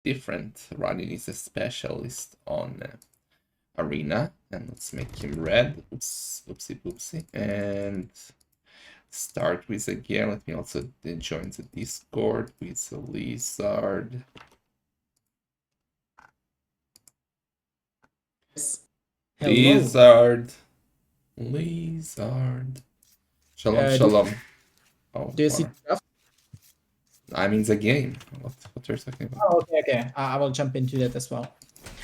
different. Running is a specialist on arena, and let's make him red. Oops, oopsie poopsie. And start with again. Let me also join the Discord with the lizard. Hello. Lizard. Shalom, Uh, shalom. Oh, do you see stuff? I'm in the game. What you're talking about? Oh, okay. I will jump into that as well.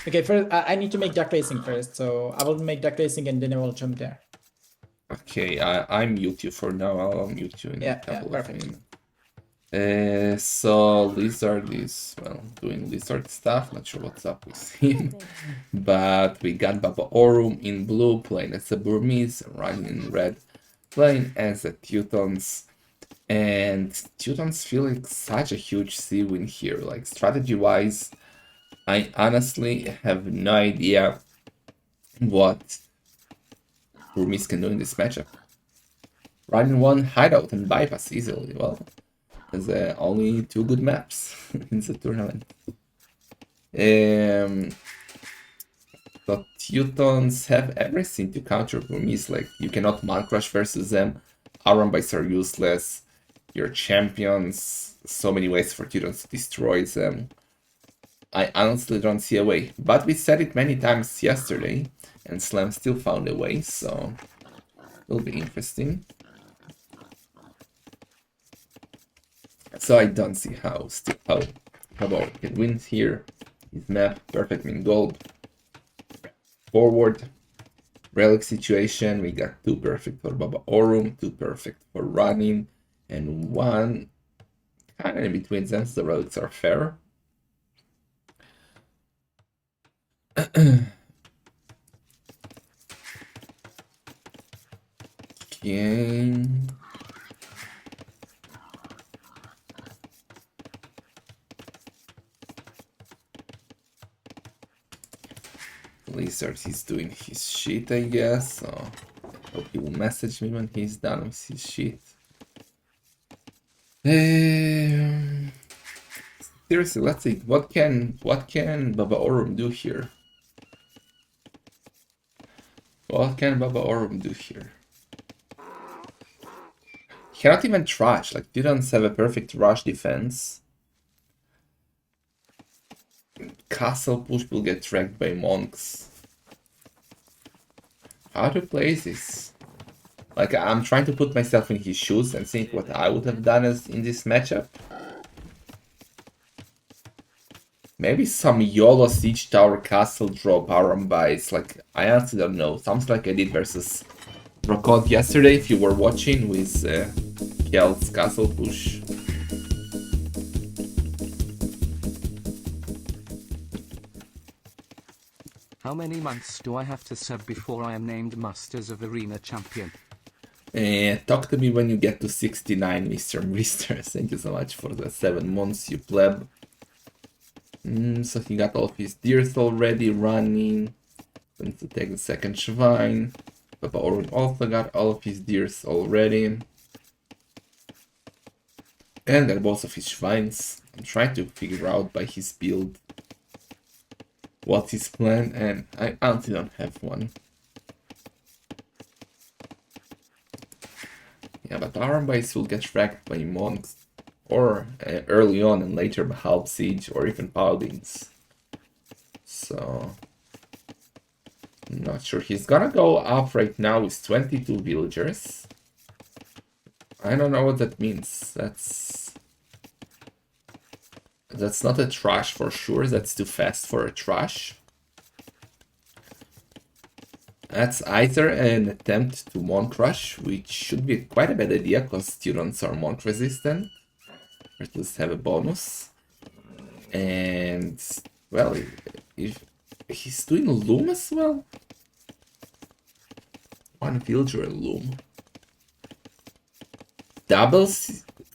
Okay, first I need to make duck racing first, so I will make duck racing and then I will jump there. Okay, I mute you for now. I'll mute you in a couple of perfect. minutes. So Lizard is, well, doing Lizard stuff. Not sure what's up with him. But we got Babaorum in blue playing as a Burmese, running in red playing as the Teutons. And Teutons feel like such a huge C-win here. Like, strategy-wise, I honestly have no idea what Burmese can do in this matchup. Running one hideout and bypass easily. Well, there's only 2 good maps in the tournament. The Teutons have everything to counter Burmese. Like, you cannot Mon Crush versus them. Iron Bites are useless. Your champions, so many ways for Teutons to destroy them. I honestly don't see a way. But we said it many times yesterday, and Slam still found a way, so it'll be interesting. So I don't see how Babaorum can win here. His map, perfect min gold. Forward, relic situation, we got 2 perfect for Babaorum, 2 perfect for running, and 1 kind of in between them, so the relics are fair. Okay. Lizard, he's doing his shit, I guess, so I hope he will message me when he's done with his shit. Seriously, let's see, what can Babaorum do here? What can Babaorum do here? He cannot even trash, like, Titans have a perfect rush defense. Castle push will get tracked by monks. How to play this? Like, I'm trying to put myself in his shoes and think what I would have done as in this matchup. Maybe some YOLO Siege Tower Castle drop Aram buys. Like, I honestly don't know. Sounds like I did versus Rokod yesterday, if you were watching, with Kjell's Castle push. How many months do I have to sub before I am named Masters of Arena champion? Talk to me when you get to 69, Mr. Mister. Thank you so much for the 7 months, you pleb. So he got all of his deers already running. Going to take the second shrine. Babaorum also got all of his deers already. And got both of his shrines. I'm trying to figure out by his build what's his plan, and I honestly don't have one. Yeah, but Iron Base will get wrecked by monks, or early on and later by Halb Siege, or even Paladins. So, I'm not sure. He's gonna go up right now with 22 villagers. I don't know what that means. That's not a trash for sure. That's too fast for a trash. That's either an attempt to Monk Rush, which should be quite a bad idea because students are Monk resistant, or at least have a bonus. And, well, if he's doing Loom as well? One villager Loom.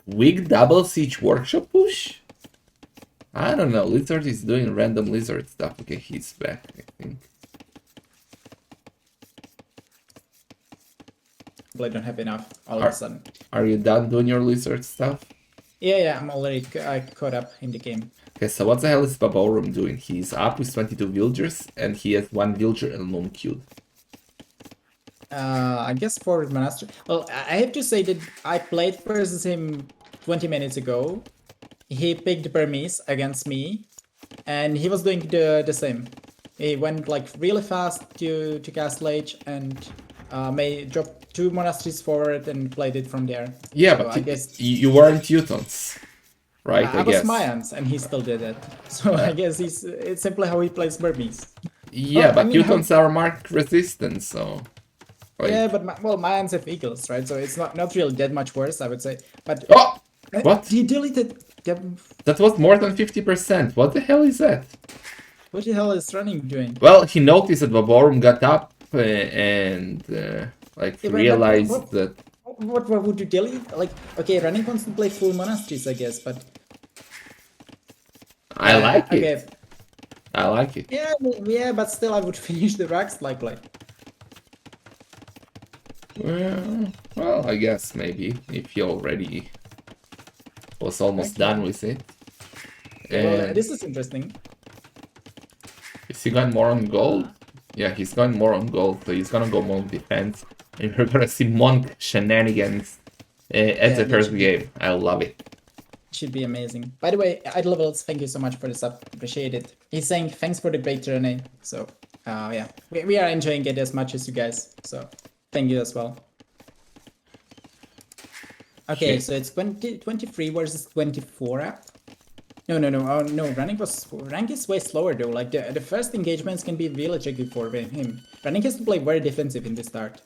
Wig double siege workshop push? I don't know, Lizard is doing random lizard stuff. Okay, he's back, I think. I don't have enough all of a sudden. Are you done doing your lizard stuff? Yeah, I'm already caught up in the game. Okay, so what the hell is Babaorum doing? He's up with 22 villagers, and he has 1 villager alone queued. I guess for monastery. Well, I have to say that I played versus him 20 minutes ago. He picked Burmese against me, and he was doing the same. He went like really fast to Castle Age and may drop 2 monasteries forward and played it from there. Yeah, So but I guess you weren't Teutons, right? I I was guess. Mayans, and he still did it. So I guess it's simply how he plays Burmese. Yeah, Well, I but mean, Teutons are mark resistant, so. Like, yeah, but well, Mayans have eagles, right? So it's not really that much worse, I would say. But oh! What? he deleted. That was more than 50%. What the hell is that? What the hell is running doing? Well, he noticed that Babaorum got up and like Yeah, but realized that. What would you delete? Like, okay, running wants to play full monasteries, I guess, but I like okay. it. I like it. Yeah, but still, I would finish the racks likely. Well, I guess maybe if he already was almost done with it. Well, And this is interesting. is he going more on gold? Yeah, he's going more on gold, so he's gonna go more defense. And we're gonna see Monk shenanigans at the first game. I love it. Should be amazing. By the way, Idle Levels, thank you so much for the sub. Appreciate it. He's saying thanks for the great journey. So, yeah, we are enjoying it as much as you guys. So, thank you as well. Okay, so it's 23 versus 24 up. No. No. Rank is way slower though. Like the first engagements can be really tricky for him. Running has to play very defensive in the start.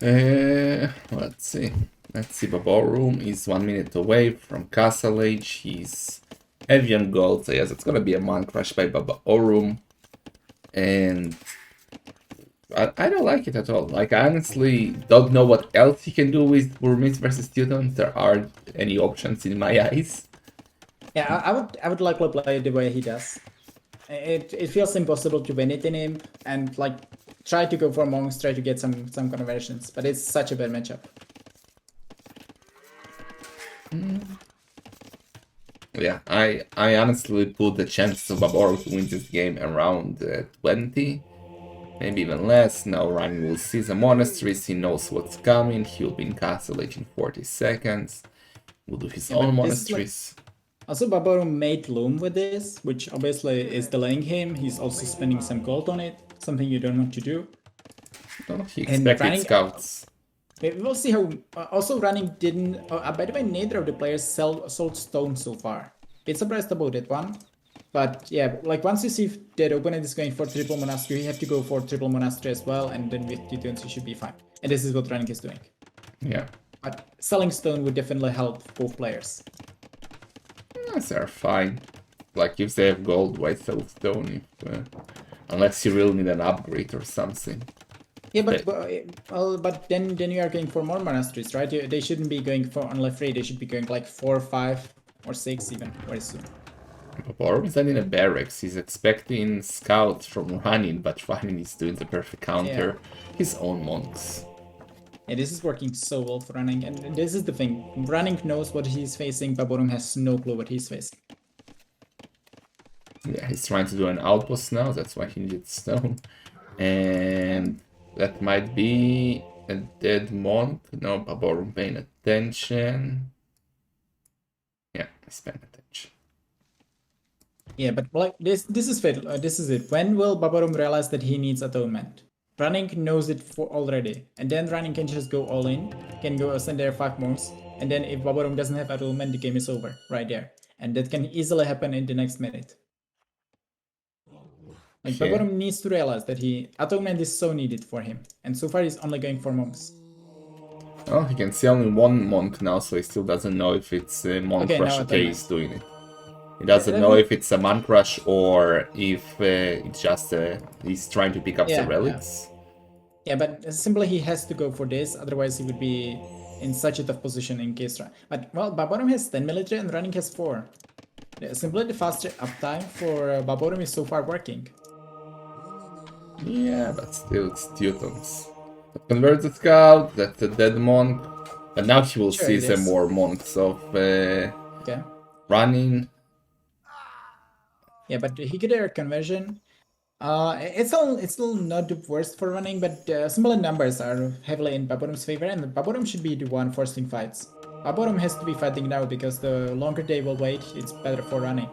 Let's see. Babaorum is 1 minute away from Castle Age. He's heavy on gold, so yes, it's gonna be a monk rush by Babaorum. And I don't like it at all. Like, I honestly don't know what else he can do with Burmese versus Teutons. There aren't any options in my eyes. Yeah, I would like to play it the way he does. It feels impossible to win it in him, and like try to go for monks, try to get some conversions, but it's such a bad matchup. Yeah, I honestly put the chance of Babaorum to win this game around 20. Maybe even less. Now Ryan will see the monasteries, he knows what's coming, he'll be in Castle Age in 40 seconds. Will do his own monasteries. Also, Babaorum made Loom with this, which obviously is delaying him. He's also spending some gold on it, something you don't want to do. Oh, he expected running, scouts. We'll see how. Also, running didn't. By the way, neither of the players sold stone so far. Bit surprised about that one. But yeah, like once you see that opponent is going for triple monastery, you have to go for triple monastery as well, and then with Teutons you should be fine. And this is what running is doing. Yeah. But selling stone would definitely help both players. Yes, they're fine. Like, if they have gold, why sell stone? Unless you really need an upgrade or something. Yeah, but then you are going for more monasteries, right? They shouldn't be going for only 3. They should be going like 4, 5, or 6 even very soon. Babaorum is not in a barracks. He's expecting scouts from Running, but Running is doing the perfect counter. His own monks. Yeah, this is working so well for Running, and this is the thing. Running knows what he's facing, Babaorum has no clue what he's facing. Yeah, he's trying to do an outpost now, that's why he needs stone. And that might be a dead monk. No, Babaorum paying attention. Yeah, he's paying attention. Yeah, but like this is fatal. This is it. When will Babaorum realize that he needs atonement? Running knows it for already, and then Running can just go all in, can go send there 5 monks, and then if Babaorum doesn't have atonement, the game is over right there, and that can easily happen in the next minute. Like Babaorum needs to realize that atonement is so needed for him, and so far he's only going for monks. Oh, he can see only 1 monk now, so he still doesn't know if it's a monk rush case doing it. He doesn't know if it's a monk rush or if it's just he's trying to pick up the relics. Yeah, but simply he has to go for this, otherwise he would be in such a tough position in case. But well, Babaorum has 10 military and Running has 4. Simply the faster uptime for Babaorum is so far working. Yeah, but still it's Teutons. Convert the scout, that's a dead monk. But now he will Sure, see it some is. more monks of Okay. running. Yeah, but he could air conversion. It's still not the worst for running, but similar numbers are heavily in Babaorum's favor, and Babaorum should be the one forcing fights. Babaorum has to be fighting now because the longer they will wait, it's better for running.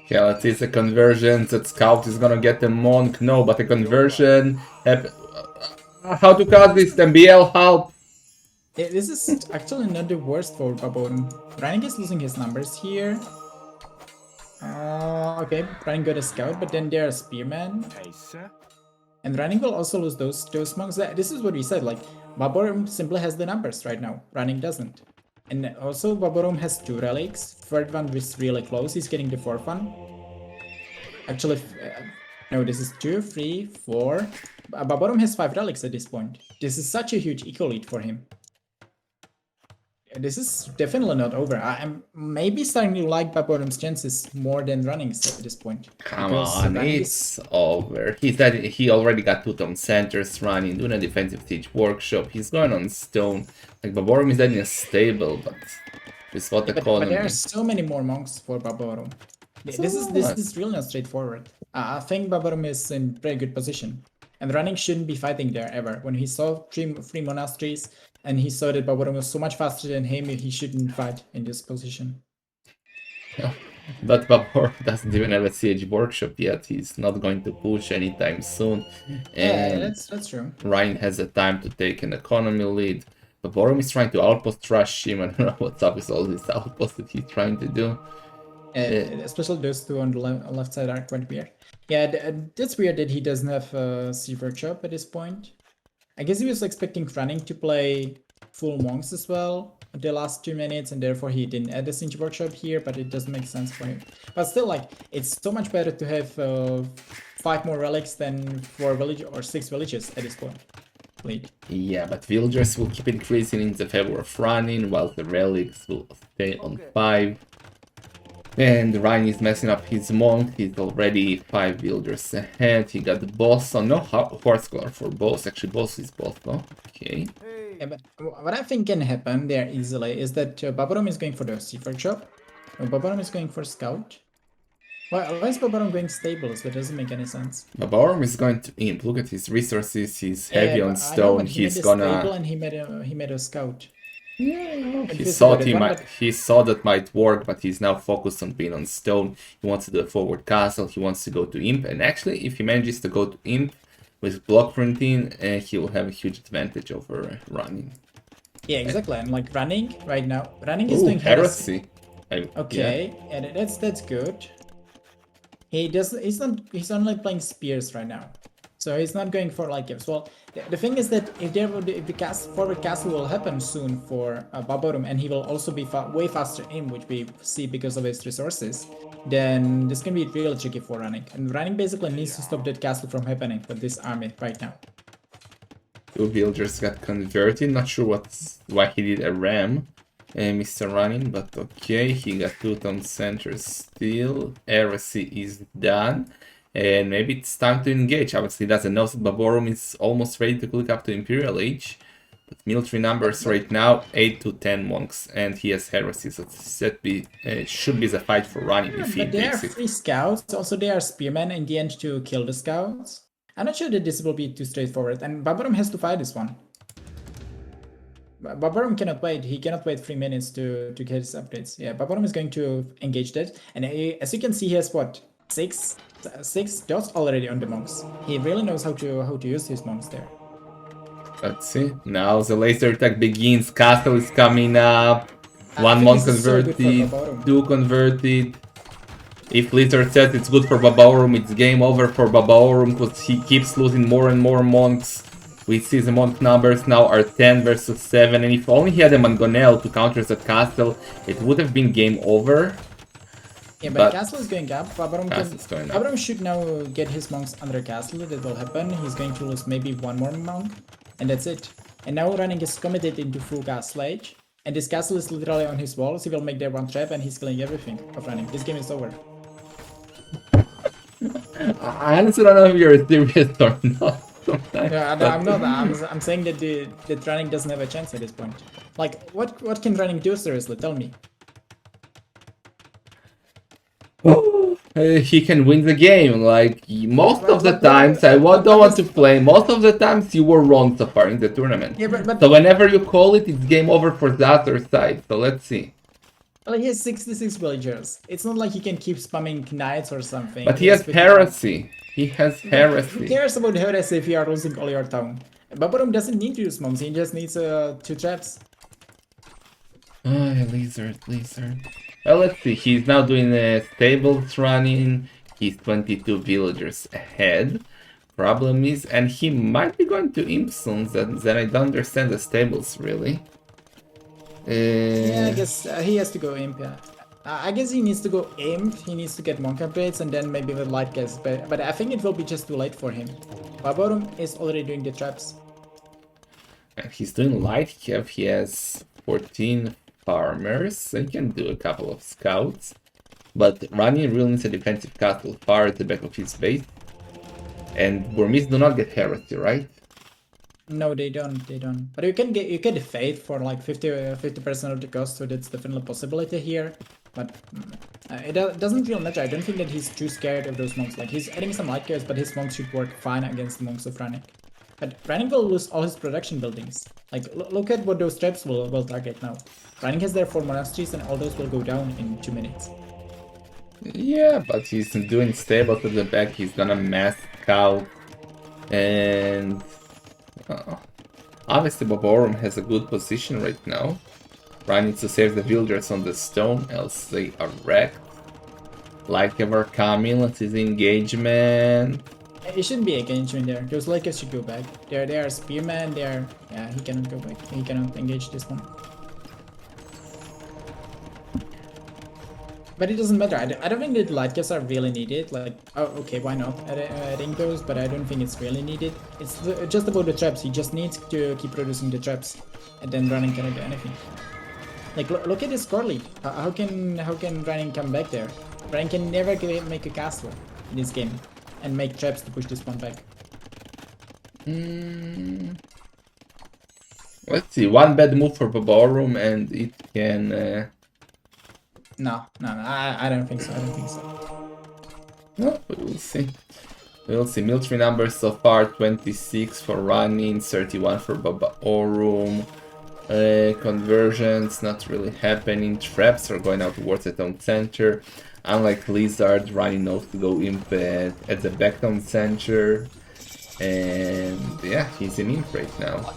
Yeah, let's see, it's a conversion. That scout is gonna get the monk. No, but a conversion. How to cut this? MBL help. This is actually not the worst for Babaorum. Running is losing his numbers here. Okay, running got a scout, but then there are spearmen. And running will also lose those monks. This is what we said. Like Babaorum simply has the numbers right now. Running doesn't. And also Babaorum has 2 relics. Third one is really close. He's getting the 4th one. Actually, no, this is 2, 3, 4. Babaorum has 5 relics at this point. This is such a huge eco lead for him. This is definitely not over. I'm maybe starting to like Babaorum's chances more than running's at this point. Come Because on, running it's over. He already got 2 Tom centers running, doing a defensive siege workshop. He's going on stone. Like Babaorum is dead in a stable, but with what But economy? there are so many more monks for Babaorum. This is really not straightforward. I think Babaorum is in very good position, and running shouldn't be fighting there ever. When he saw three monasteries and he saw that Babaorum was so much faster than him, he shouldn't fight in this position. But Babaorum doesn't even have a siege workshop yet. He's not going to push anytime soon. Yeah, And that's true. Ryan has the time to take an economy lead. Babaorum is trying to outpost rush him. I don't know what's up with all these outposts that he's trying to do. Especially those 2 on the left side are quite weird. Yeah, that's weird that he doesn't have a siege workshop at this point. I guess he was expecting running to play full monks as well the last 2 minutes, and therefore he didn't add the siege workshop here, but it doesn't make sense for him. But still, like, it's so much better to have 5 more relics than 4 village or 6 villages at this point. Lead. Yeah, but villagers will keep increasing in the favor of running, while the relics will stay on 5. And Ryan is messing up his monk. He's already 5 villagers ahead. He got the boss. Oh no, horse color for boss. Actually, boss is both, no? Okay. Yeah, but what I think can happen there easily is that Babaorum is going for the siege workshop. Babaorum is going for scout. Why is Babaorum going stables? That doesn't make any sense. Babaorum is going to imp. Look at his resources. He's heavy on I know, stone. but he made He's a stable gonna. and he made a scout. Yeah, he Confused saw about that one, but he saw that might work, but he's now focused on being on stone. He wants to do a forward castle. He wants to go to imp, and actually, if he manages to go to imp with block printing, he will have a huge advantage over running. yeah, exactly. And like running right now, running is Ooh, doing heresy. heresy. Okay, and that's good. He's only playing spears right now, so he's not going for light gifts. Well, the thing is that if the forward castle will happen soon for Babaorum, and he will also be way faster in, which we see because of his resources, then this can be really tricky for running. And running basically needs to stop that castle from happening with this army right now. 2 villagers got converted. Not sure why he did a ram, Mr. Running, but okay. He got 2 town centers still. Heresy is done. And maybe it's time to engage. Obviously, he doesn't know that Babaorum is almost ready to click up to Imperial Age. But military numbers right now, 8 to 10 monks. And he has heresy, so should be the fight for running if he But there are takes it. 3 scouts. Also, there are spearmen in the end to kill the scouts. I'm not sure that this will be too straightforward. And Babaorum has to fight this one. Babaorum cannot wait. He cannot wait 3 minutes to get his upgrades. Yeah, Babaorum is going to engage that. And as you can see, he has what? 6 dots already on the monks. He really knows how to use his monks there. Let's see. Now the laser attack begins. Castle is coming up. I 1 think monk this is so good for converted. Babaorum. 2 converted. If Lizard says it's good for Babaorum, it's game over for Babaorum because he keeps losing more and more monks. We see the monk numbers now are 10 versus 7, and if only he had a Mangonel to counter that castle, it would have been game over. Yeah, but castle is going up. Going up. Babaorum should now get his monks under castle. That will happen. He's going to lose maybe 1 more monk, and that's it. And now running is committed into full castle age, and this castle is literally on his walls. He will make there 1 trap, and he's killing everything of running. This game is over. I honestly don't know if you're serious or not. sometimes. Yeah, no, but- I'm not. I'm saying that the running doesn't have a chance at this point. Like, what can running do seriously? Tell me. He can win the game. Like most of the But times, I but don't want this- to play. Most of the times, you were wrong so far in the tournament. Yeah, but So whenever you call it, it's game over for the other side. So let's see. well, he has 66 villagers. It's not like he can keep spamming knights or something. But he has 50. heresy. He has Who heresy. cares about heresy if you are losing all your town? Babaorum doesn't need to use monks. He just needs 2 traps. Oh, lizard. Well, let's see. He's now doing stables running. He's 22 villagers ahead. Problem is, and he might be going to imp soon. Then I don't understand the stables really. Yeah, I guess he has to go imp. Yeah. I guess he needs to go imp. He needs to get monk upgrades and then maybe with light gas. But I think it will be just too late for him. Babaorum is already doing the traps. And he's doing light cav. He has 14 farmers. So he can do a couple of scouts. But running really needs a defensive castle far at the back of his base. And Burmese do not get heresy, right? No, they don't. They don't. But you get the faith for like 50% of the cost, so that's definitely a possibility here. But doesn't really matter. I don't think that he's too scared of those monks. Like he's adding some light gears, but his monks should work fine against the monks of Rannick. But Rannick will lose all his production buildings. Like look at what those traps will target now. Rannick has their 4 monasteries, and all those will go down in 2 minutes. Yeah, but he's doing stables at the back. He's gonna mass scout. And obviously Babaorum has a good position right now. Ryan needs to save the villagers on the stone, else they are wrecked. Like ever coming, let's see the engagement. It shouldn't be engagement there. Those Lakers should go back. They are spearmen. Yeah, he cannot go back. He cannot engage this one. But it doesn't matter. I don't think that light caps are really needed. Like, oh, okay, why not adding those? But I don't think it's really needed. It's just about the traps. He just needs to keep producing the traps, and then running cannot do anything. Like, look at his score lead. How can running come back there? Running can never make a castle in this game and make traps to push this one back. Let's see, one bad move for Babaorum and it can... No, I don't think so. No, we will see. We'll see. Military numbers so far, 26 for running, 31 for Babaorum. Conversions not really happening. Traps are going out towards the town center. Unlike Lizard, running knows to go imp at the back town center. And yeah, he's in imp right now.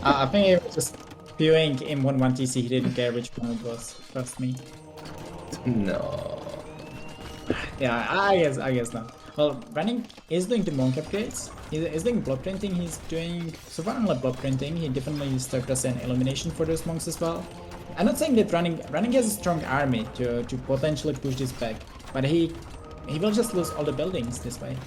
I think he was just spewing in 1-1 TC. He didn't care which one it was. Trust me. No. Yeah, I guess not. Well, running is doing the monk upgrades. He's doing block printing. He's doing so far only block printing. He definitely served as an elimination for those monks as well. I'm not saying that running has a strong army to potentially push this back, but he will just lose all the buildings this way.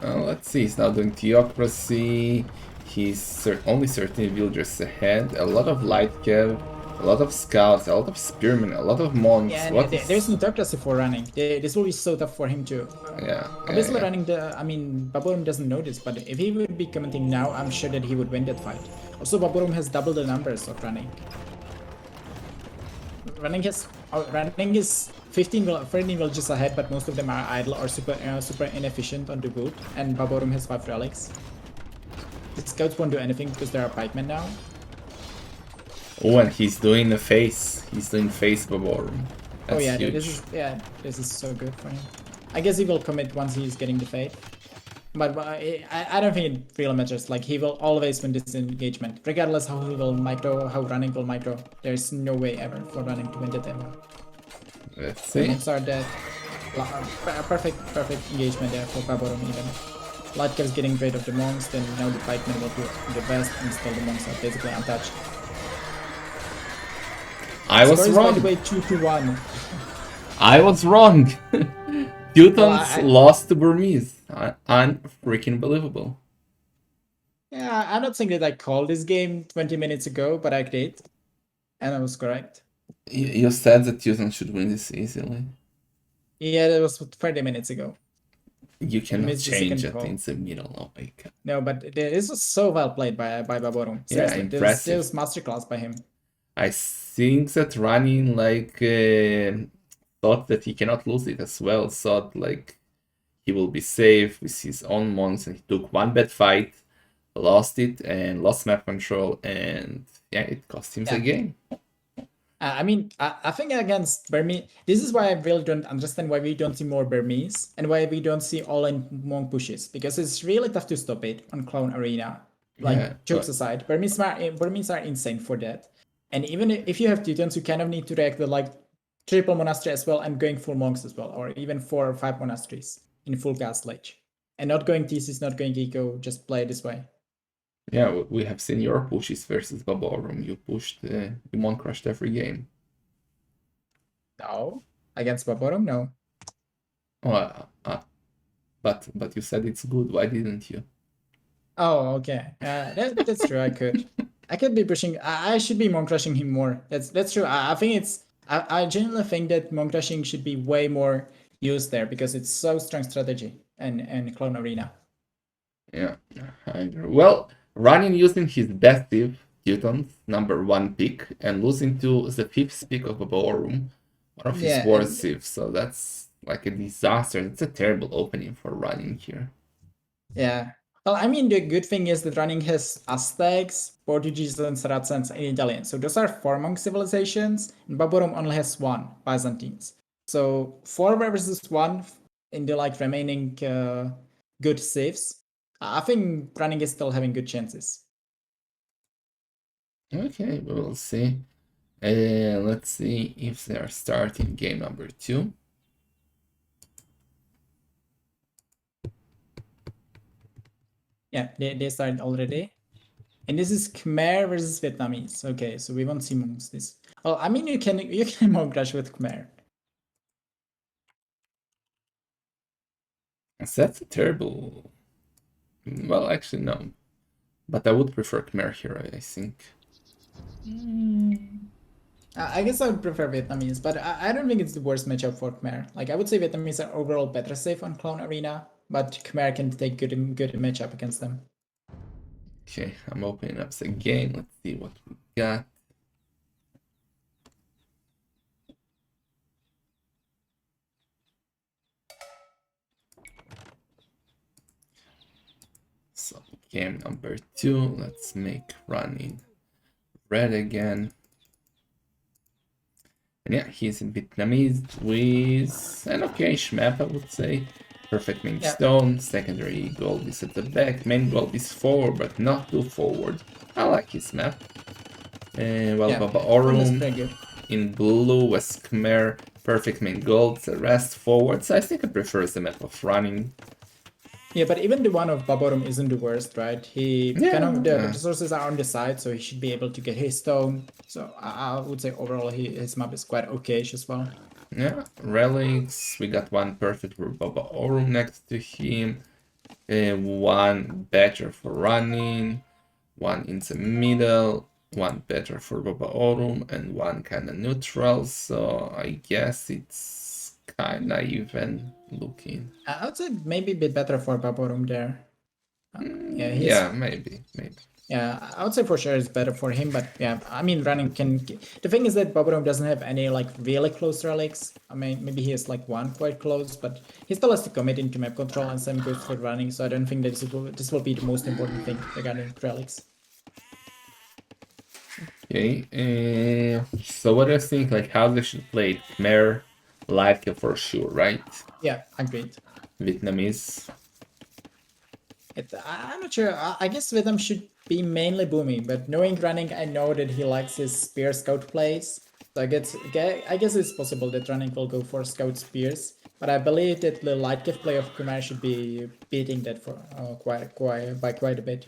Let's see. He's now doing theocracy. He's only 13 villagers ahead. A lot of light cav. A lot of scouts, a lot of spearmen, a lot of monks. Yeah, and there's no theocracy for running. This will be so tough for him too. Yeah. Obviously, running Babaorum doesn't know this, but if he would be commenting now, I'm sure that he would win that fight. Also, Babaorum has double the numbers of running. Running is 13 villages ahead, but most of them are idle or super inefficient on the boot. And Babaorum has 5 relics. The scouts won't do anything because there are pikemen now. Oh, and he's doing the face. He's doing face Babaorum. That's Oh yeah, huge. this is so good for him. I guess he will commit once he's getting the fate. But I don't think it really matters. Like, he will always win this engagement, regardless how he will micro, how running will micro. There's no way ever for running to win that ever. Let's The see. monks are dead. Perfect engagement there for Babaorum even. Latka's getting rid of the monks, then now the pikemen will do the best, and still the monks are basically untouched. I was Score is, wrong. by the way, 2-1. I was wrong. Teutons Well, lost to Burmese. Unfreaking believable. Yeah, I'm not saying that I called this game 20 minutes ago, but I did. And I was correct. You said that Teutons should win this easily. Yeah, that was 30 minutes ago. You cannot missed the change second it call. in the middle. Oh my god. No, but this was so well played by Babaorum. Yeah, Seriously, impressive. this masterclass by him. I think that running like thought that he cannot lose it as well. Thought like he will be safe with his own monks, and he took one bad fight, lost it, and lost map control, and yeah, it cost him the game. I think against Burmese, this is why I really don't understand why we don't see more Burmese and why we don't see all-in monk pushes, because it's really tough to stop it on Clown Arena. Like, Yeah, jokes but aside, Burmese are insane for that. And even if you have Titans, you kind of need to react with like triple monastery as well and going full monks as well, or even 4 or 5 monasteries in full cast ledge. And not going thesis, not going eco, just play this way. yeah, we have seen your pushes versus Babaorum. You pushed, you monk crushed every game. No. Against Babaorum, no. Oh, but you said it's good. Why didn't you? Oh, okay. That's true. I could be pushing. I should be monk crushing him more. That's true. I think it's. I genuinely think that monk crushing should be way more used there because it's so strong strategy and clone arena. Yeah, I agree. Well, running using his best Teuton's #1 pick and losing to the 5th pick of Babaorum, one of his Yeah, worst and civs. So that's like a disaster. It's a terrible opening for running here. yeah. Well, I mean, the good thing is that running has Aztecs, Portuguese, and Saracens, and Italian. So those are 4 monk civilizations, and Babarum only has 1, Byzantines. So 4 versus 1 in the like remaining good saves. I think running is still having good chances. Okay, we will see. Let's see if they are starting game #2. Yeah, they started already. And this is Khmer versus Vietnamese. Okay, so we won't see monks this. Well, I mean, you can monk crush with Khmer. That's a terrible. Well, actually, no. But I would prefer Khmer here, I think. I guess I would prefer Vietnamese, but I don't think it's the worst matchup for Khmer. Like, I would say Vietnamese are overall better safe on Clone Arena, but Khmer can take good matchup against them. Okay, I'm opening up the game. Let's see what we got. So game #2. Let's make running red again. And yeah, he's in Vietnamese with an okayish map, I would say. Perfect main Yeah. stone, secondary gold is at the back, main gold is forward, but not too forward. I like his map. Well, Yeah, Babaorum pretty good. in blue, West Khmer, perfect main gold, the rest forward. So I think I prefer the map of running. Yeah, but even the one of Baborum isn't the worst, right? He kind of the Yeah, resources are on the side, so he should be able to get his stone. So I would say overall his map is quite okay as well. yeah, relics. We got one perfect for Babaorum next to him. One better for running, one in the middle, one better for Babaorum, and one kind of neutral. So I guess it's kind of even looking. I would say maybe a bit better for Baborum there. Yeah, Yeah, maybe. yeah, I would say for sure it's better for him, but yeah, I mean running can. The thing is that Baborum doesn't have any like really close relics. I mean maybe he has like one quite close, but he still has to commit into map control, and same goes for running. So I don't think that this will be the most important thing regarding relics. Okay, so what do you think, like, how they should play it? Khmer, live kill for sure, right? Yeah, agreed. Vietnamese. I'm not sure. I guess Rhythm should be mainly booming, but knowing running, I know that he likes his spear scout plays. So I guess it's possible that running will go for scout spears, but I believe that the light gift play of Kumar should be beating that for quite a bit.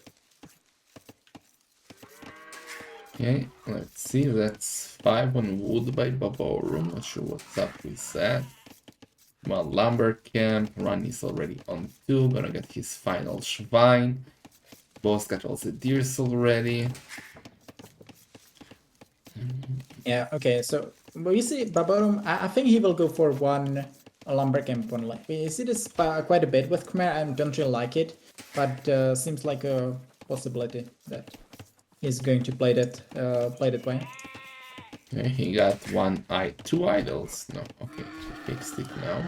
Okay, let's see, that's 5 on wood by Babaorum, not sure what's up with that. Well, lumber camp, run is already on 2, gonna get his final shrine. Boss got all the deers already. Yeah, okay, so we see Babarum, I think he will go for one a lumber camp only. We see this quite a bit with Khmer. I don't really like it, but seems like a possibility that he's going to play that way. Okay, he got two idols. No, okay, he fixed it now.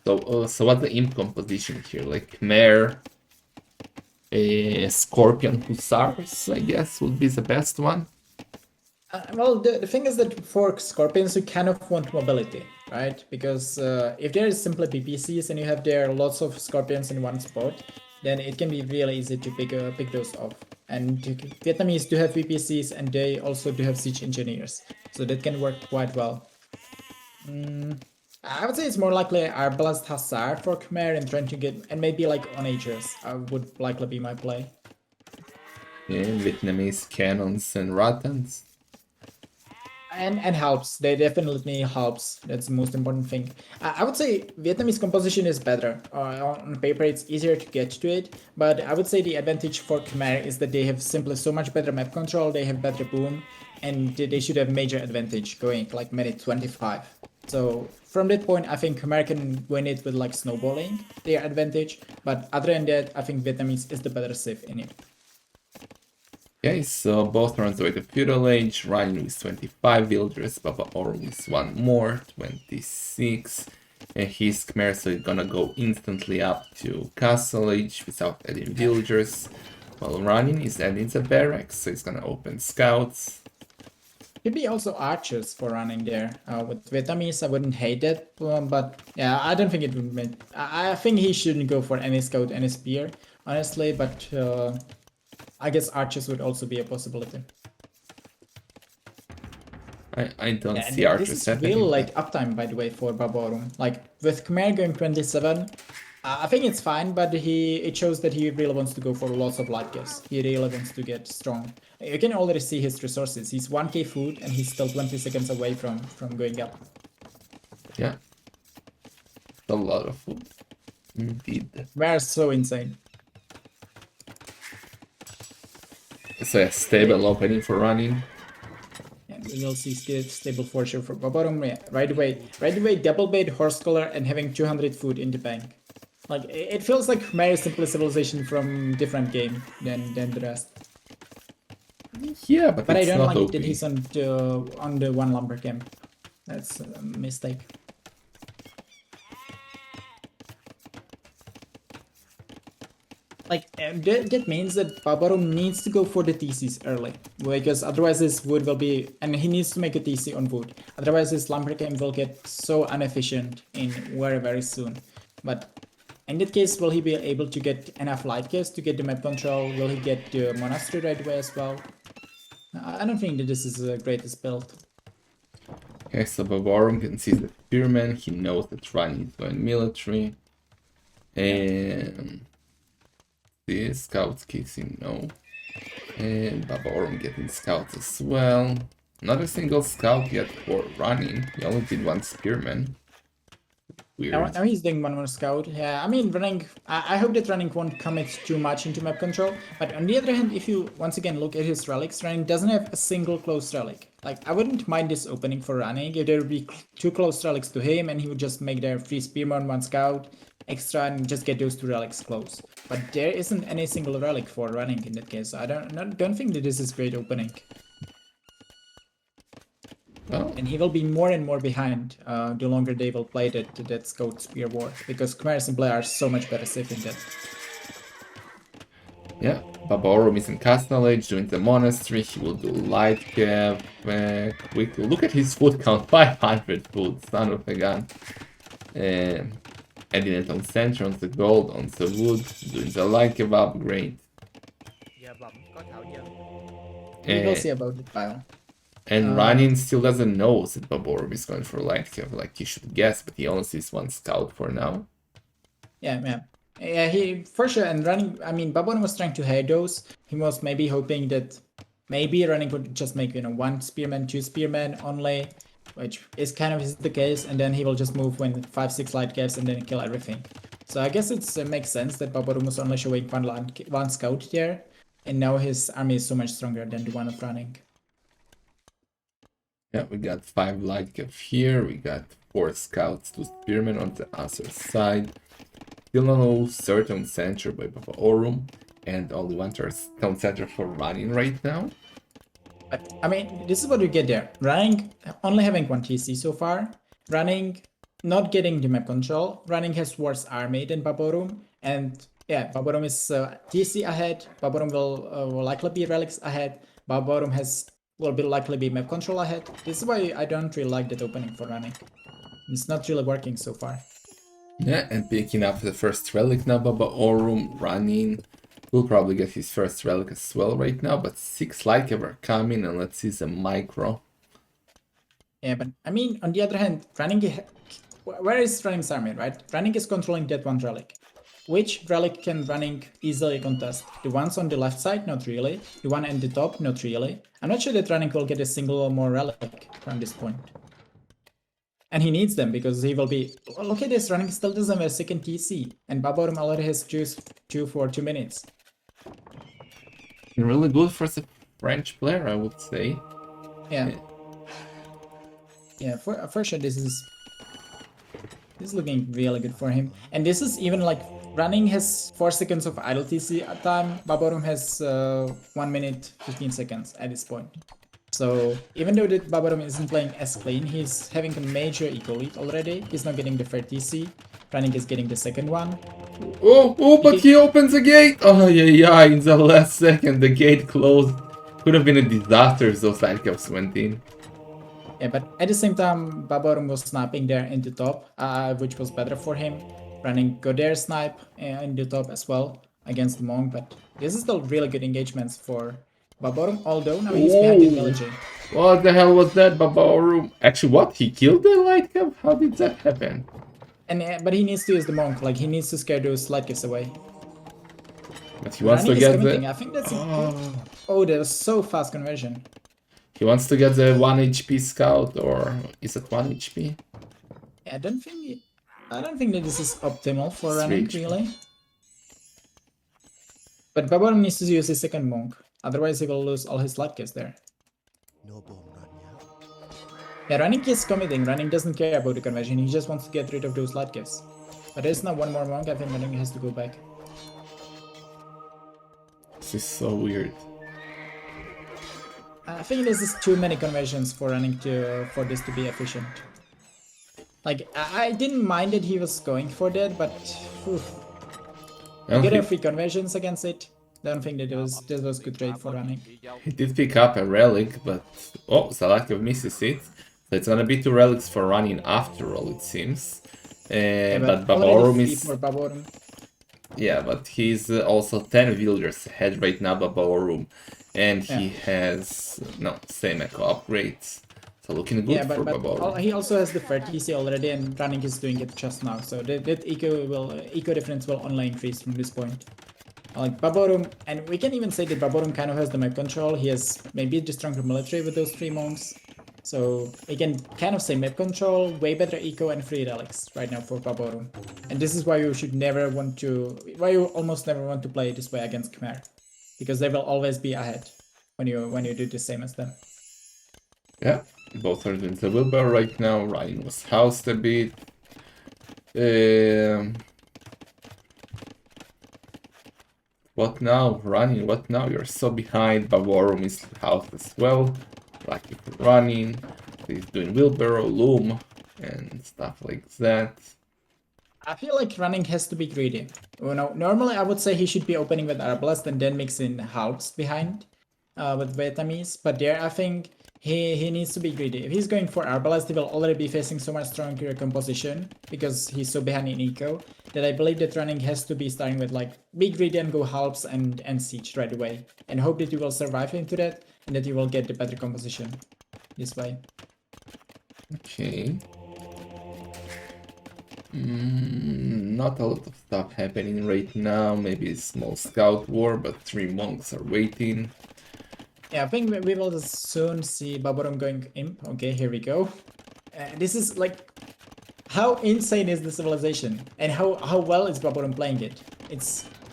So what's the imp composition here? Like Khmer, Scorpion Hussars, I guess, would be the best one. Well, the thing is that for Scorpions, you kind of want mobility, right? Because if there is simply PPCs and you have there lots of Scorpions in one spot, then it can be really easy to pick those off. And Vietnamese do have VPCs and they also do have siege engineers, so that can work quite well. I would say it's more likely Arbalest Hussar for Khmer and trying to get, and maybe like Onagers would likely be my play. Yeah, Vietnamese cannons and Rattans. And helps. They definitely helps. That's the most important thing. I would say Vietnamese composition is better. On paper, it's easier to get to it, but I would say the advantage for Khmer is that they have simply so much better map control. They have better boom, and they should have major advantage going like minute 25. So from that point, I think Khmer can win it with like snowballing their advantage. But other than that, I think Vietnamese is the better safe in it. Okay, so both runs away to Feudal Age, Ryan with 25 villagers, Babaorum with one more, 26. And his Khmer, so it's gonna go instantly up to Castle Age without adding villagers. While Running is adding the barracks, so it's gonna open scouts. Could be also archers for running there. With Vietnamese, I wouldn't hate it, but yeah, I don't think it would make. I think he shouldn't go for any scout, any spear, honestly. But I guess archers would also be a possibility. I don't Yeah, see and archers this is happening. real like uptime, by the way, for Babaorum. Like with Khmer going 27, I think it's fine, but it shows that he really wants to go for lots of light caves. He really wants to get strong. You can already see his resources. He's 1k food and he's still 20 seconds away from going up. Yeah. A lot of food. Indeed. We're so insane. So yeah, stable opening for Running. Yeah, we'll see stable for sure for Babaorum. Yeah, right away, double bait, horse collar, and having 200 food in the bank. Like it feels like Khmer is simply civilization from different game than the rest. Yeah, but But I it's don't not like OP. it that he's on the one lumber camp. That's a mistake. Like that means that Babaorum needs to go for the TCs early, because otherwise his wood will be, and he needs to make a TC on wood. Otherwise his lumber camp will get so inefficient in very soon. But in that case, will he be able to get enough light caves to get the map control? Will he get the monastery right away as well? I don't think that this is the greatest build. Okay, so Babaorum can see the spearman. He knows that Running is going military. And the scouts kissing no. And Babaorum getting scouts as well. Not a single scout yet for Running. He only did one spearman. Weird. Now he's doing one more scout. Yeah, I mean, running. I hope that running won't commit too much into map control. But on the other hand, if you once again look at his relics, running doesn't have a single close relic. Like, I wouldn't mind this opening for running if there would be two close relics to him and he would just make their free spearman, one scout extra and just get those two relics close. But there isn't any single relic for running in that case. So I don't think that this is great opening. Well, And he will be more and more behind the longer they will play that Scout Spear War, because Khmer simply are so much better safe in that. yeah, Babaorum is in Castle Age doing the monastery. He will do light cap quickly. Look at his food count, 500 food, son of a gun. Adding it on center, on the gold, on the wood, doing the light cap upgrade. Giờ bẩm có thảo dân. We will see about it, Kyle. And Running still doesn't know that Babaorum is going for light cap. Like, he should guess, but he only sees one scout for now. Yeah. He for sure. And running. I mean, Babaorum was trying to hide those. He was maybe hoping that maybe running would just make one spearman, two spearmen only, which is kind of the case. And then he will just move when 5-6 light caps and then kill everything. So I guess it makes sense that Babaorum was only showing one scout there, and now his army is so much stronger than the one of running. Yeah, we got 5 light cap here. We got 4 scouts, 2 spearmen on the other side. Still no certain center by Babaorum, and only one town center for running right now. But I mean, this is what you get there. Running only having 1 TC so far. Running not getting the map control. Running has worse army than Babaorum, and yeah, Babaorum is TC ahead. Babaorum will likely be relics ahead. Babaorum will be likely be map control ahead. This is why I don't really like that opening for running. It's not really working so far. Yeah, and picking up the first relic now, Babaorum running. Will probably get his first relic as well right now, but 6 light cap are coming, and let's see the micro. Yeah, but I mean, on the other hand, where is Running's army, right? Running is controlling that 1 relic. Which relic can Running easily contest? The ones on the left side? Not really. The one at the top? Not really. I'm not sure that Running will get a single or more relic from this point. And he needs them because he will be... Well, look at this, Running still doesn't have a second TC. And Babaorum already has juice 2 for 2 minutes. Really good for the French player, I would say. Yeah. Yeah, for sure this is looking really good for him. And this is even like Running has 4 seconds of idle TC time. Babaorum has 1 minute 15 seconds at this point. So even though that Babaorum isn't playing as clean, he's having a major eco lead already. He's not getting the third TC. Running is getting the second one. Oh, but he opens the gate! Oh, yeah, in the last second, the gate closed. Could have been a disaster if those light caps went in. Yeah, but at the same time, Babaorum was sniping there in the top, which was better for him. Running go there snipe in the top as well against the Monk, but this is still really good engagements for Babaorum, although now he's behind in military. What the hell was that, Babaorum? Actually, what? He killed the light cap? How did that happen? And but he needs to use the Monk, like he needs to scare those light gifts away. But he wants Running to is get committing. the... I think that's oh, that was so fast conversion. He wants to get the 1 HP scout, or is it 1 HP? Yeah, I don't think that this is optimal for It's Running, reach. really. But Babaorum needs to use his second Monk, otherwise he will lose all his light gifts there. Yeah, Running is committing. Running doesn't care about the conversion. He just wants to get rid of those light gifts. But there's now 1 more Monk. I think Running has to go back. This is so weird. I think this is too many conversions for Running for this to be efficient. Like, I didn't mind that he was going for that, but getting 3 conversions against it, I don't think that this was good trade for Running. He did pick up a relic, but... Oh, Zalakiv misses it. So it's gonna be 2 relics for running after all, it seems. Yeah, but already Babaorum 3 is... for Babaorum. Yeah, but he's also 10 villagers ahead right now, Babaorum. And he has... No, same echo upgrades. So looking good for Babaorum. He also has the 3rd TC already, and Running is doing it just now. So that eco difference will only increase from this point. Like Babaorum, and we can even say that Babaorum kind of has the map control. He has maybe the stronger military with those 3 monks. So we can kind of say map control, way better eco, and 3 relics right now for Babaorum. And this is why you almost never want to play this way against Khmer, because they will always be ahead when you do the same as them. Yeah, both are doing the wheelbarrow right now. Ryan was housed a bit. What now, Running? What now? You're so behind. Babaorum is housed as well. Lucky for Running. He's doing wheelbarrow, loom, and stuff like that. I feel like Running has to be greedy. You know, normally I would say he should be opening with Arbalest and then mix in halves behind with Vietnamese. But there I think he needs to be greedy. If he's going for Arbalest, he will already be facing so much stronger composition because he's so behind in eco that I believe that Running has to be starting with like be greedy and go halves and siege right away. And hope that you will survive into that and that you will get the better composition this way. Okay. Not a lot of stuff happening right now. Maybe a small scout war, but 3 monks are waiting. Yeah, I think we will soon see Babaorum going imp. Okay, here we go. This is like... How insane is the civilization? And how well is Babaorum playing it?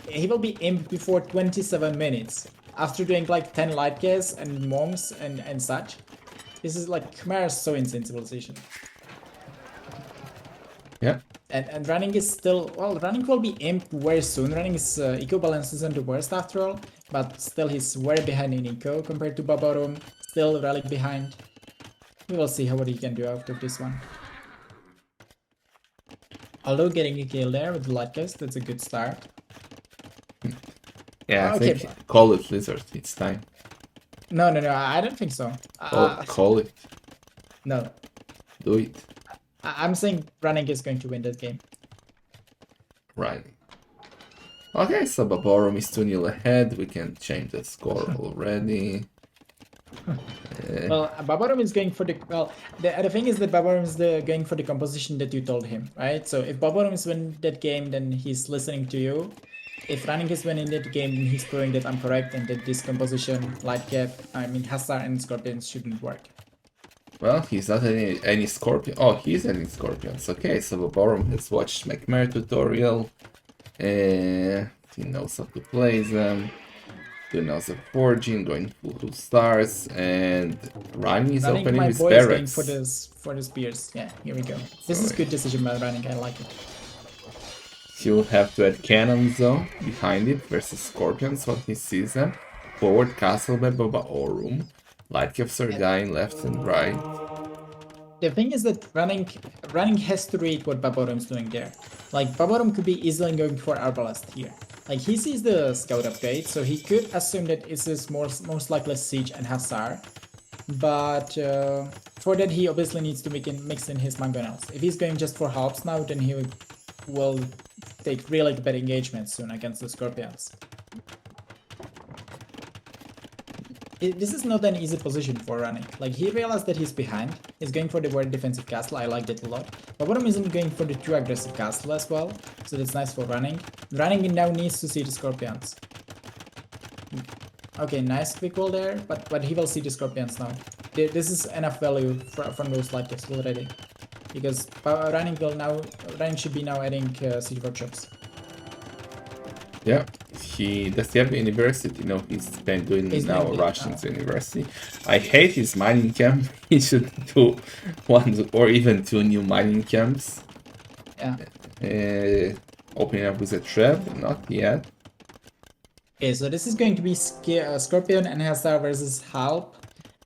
He will be imp before 27 minutes. After doing like 10 light gas and monks and such. This is like Khmer is so insane civilization. Yeah. And running is still, well, running will be imp very soon. Running is eco balance isn't the worst after all, but still he's very behind in eco compared to Babaorum. Still really behind. We will see what he can do out of this one. Although getting a kill there with the light cast, that's a good start. Yeah, I Okay, think call it Lizard. It's time. No, I don't think so. Call it. No, Do it. I'm saying running is going to win that game. Right. Okay, so Babaorum is 2-0 ahead. We can change the score already. Well, Babaorum is going for the, well, the thing is that Babaorum is going for the composition that you told him, right? So if Babaorum is winning that game, then he's listening to you. If running is winning that game, then he's proving that I'm correct and that this composition, light cap, I mean Hussar and Scorpions shouldn't work. Well, he's not any Scorpion. Oh, he's any Scorpions. Okay, so Babaorum has watched McMare tutorial. He knows how to play them. He knows the forging, going full 2 stars, and Rani is Running, opening my his boy is going barracks. for the spears. Yeah, here we go. This is good decision by running. I like it. He will have to add cannons though behind it versus Scorpions when he sees them. Forward castle by Babaorum. Light caps are dying left and right. The thing is that running has to read what Babaorum's doing there. Like Babaorum could be easily going for Arbalest here. Like he sees the scout upgrade, so he could assume that it is most likely Siege and Hussar. But for that he obviously needs to mix in his mangonels. If he's going just for halves now, then he will take really bad engagement soon against the Scorpions. This is not an easy position for running. Like he realized that he's behind. He's going for the very defensive castle. I like that a lot. But Babaorum isn't going for the too aggressive castle as well, so that's nice for running. Running now needs to see the Scorpions. Okay, nice quick wall there, but he will see the Scorpions now. This is enough value from those light caps already, because running should be now adding city workshops. Yeah, does he have the university? No, he's been doing He's now doing the- Russians university. I hate his mining camp. He should do 1 or even 2 new mining camps. Yeah. Opening up with a trap, not yet. Okay, so this is going to be Scorpion and Hussar versus Halp,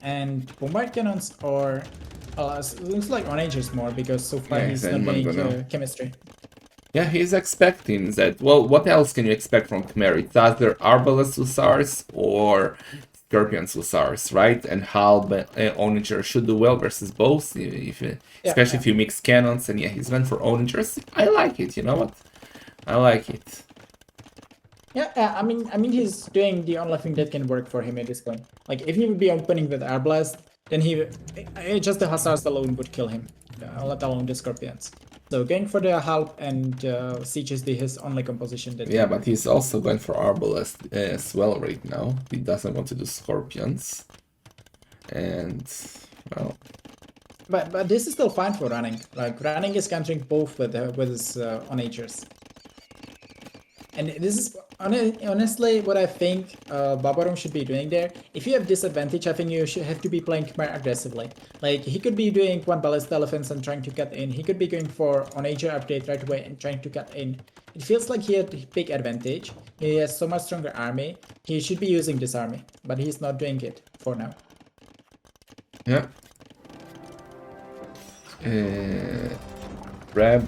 and Bombard Cannons, or looks like Onagers more, because so far Yeah, he's then not getting Mangonel. chemistry. Yeah, he's expecting that. Well, what else can you expect from Khmer? It's either Arbalest Hussars or Scorpions Hussars, right? And Halb Onager should do well versus both, especially if you mix cannons. And yeah, he's went for Onagers. I like it, you know what? I like it. Yeah, I mean he's doing the only thing that can work for him at this point. Like if he would be opening with Arbalest, then just the Hussars alone would kill him, let alone the Scorpions. So going for the Halp and Siege is his only composition. Yeah, but he's also going for Arbalest as well right now. He doesn't want to do Scorpions. And, well... But this is still fine for running. Like running is countering both with his Onagers. And this is honestly what I think Babaorum should be doing there. If you have disadvantage, I think you should have to be playing Khmer aggressively. Like he could be doing 1 Ballista Elephants and trying to cut in. He could be going for Onager update right away and trying to cut in. It feels like he had a big advantage. He has so much stronger army. He should be using this army, but he's not doing it for now. Yeah. Rab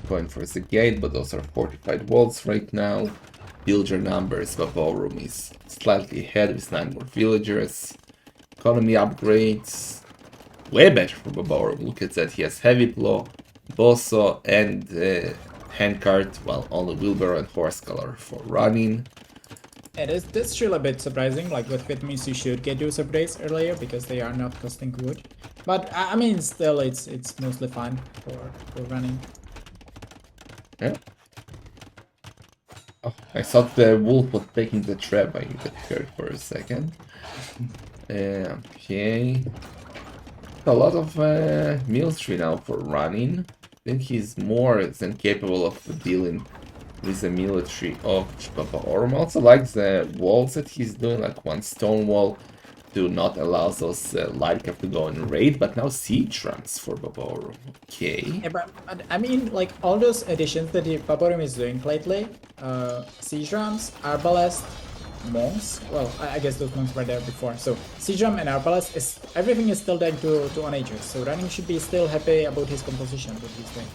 going for the gate, but those are fortified walls right now. Villager numbers, Babaorum is slightly ahead with 9 more villagers. Economy upgrades, way better for Babaorum. Look at that, he has heavy plow, bosso, and handcart, while only wheelbarrow and horse color for running. Yeah, that's still a bit surprising. Like with Vietnamese, you should get those upgrades earlier because they are not costing wood. But I mean, still, it's mostly fine for running. Yeah. Oh, I thought the wolf was taking the trap. I got hurt for a second. Okay. A lot of military now for running. I think he's more than capable of dealing with the military of Babaorum. Also like the walls that he's doing, like 1 stone wall, to not allow those light cap to go in raid, but now siege runs for Babaorum. Okay. Yeah, but I mean, like all those additions that the Babaorum is doing lately, siege rams, arbalest, monks. Well, I guess those monks were there before. So siege ram and arbalest is everything is still down to onagers. So running should be still happy about his composition, what he's doing.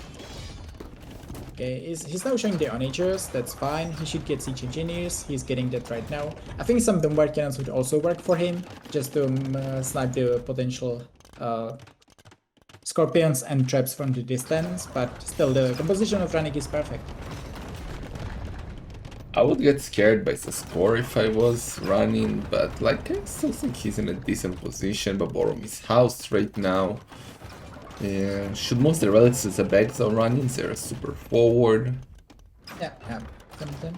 Okay, he's now showing the onagers, that's fine. He should get siege engineers, he's getting that right now. I think some bombard cannons would also work for him, just to snipe the potential scorpions and traps from the distance, but still the composition of running is perfect. I would get scared by the score if I was running, but like I still think he's in a decent position. Babaorum is housed right now. Should most of the relics as a bags are running, they're super forward. Yeah, something.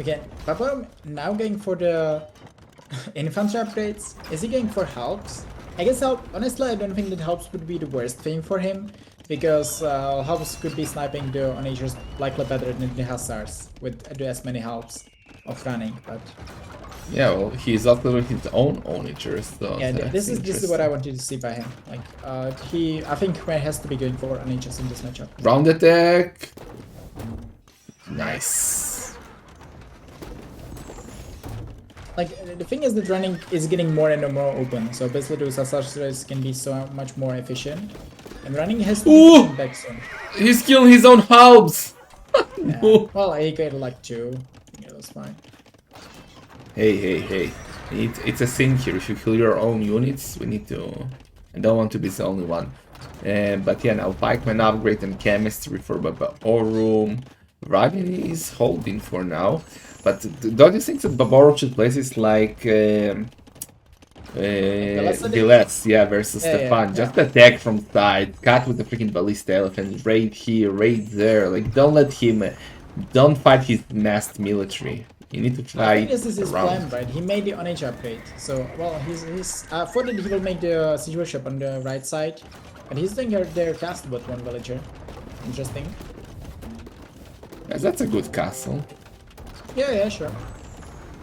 Okay, Babaorum now going for the infantry upgrades. Is he going for helps? I guess honestly, I don't think that helps would be the worst thing for him, because helps could be sniping the onagers likely better than the hussars with as many helps of running, but Yeah, well, he's uploading his own onagers, so yeah, that's this is what I wanted to see by him. Like I think Khmer has to be going for onagers in this matchup. Round attack. Nice. Like the thing is that running is getting more and more open, so basically those hussars can be so much more efficient, and running has to be pushing back soon. He's killing his own halbs. Yeah. No. Well, he got like 2. Yeah, that's fine. Hey. It's a thing here. If you kill your own units, we need to... I don't want to be the only one. But yeah, now pikeman upgrade and chemistry for Babaorum. Ragin is holding for now. But don't you think that Babaorum should places like... Veles, yeah, versus Stefan. Just attack from side, cut with the freaking ballista elephant, raid here, raid there. Like, don't let him... don't fight his massed military. You need to I try think this is his around. plan, right? He made the onage upgrade, so well, he's thought that he will make the siege worship on the right side, but he's doing their cast with 1 villager. Interesting. Yes, that's a good castle. Yeah, sure.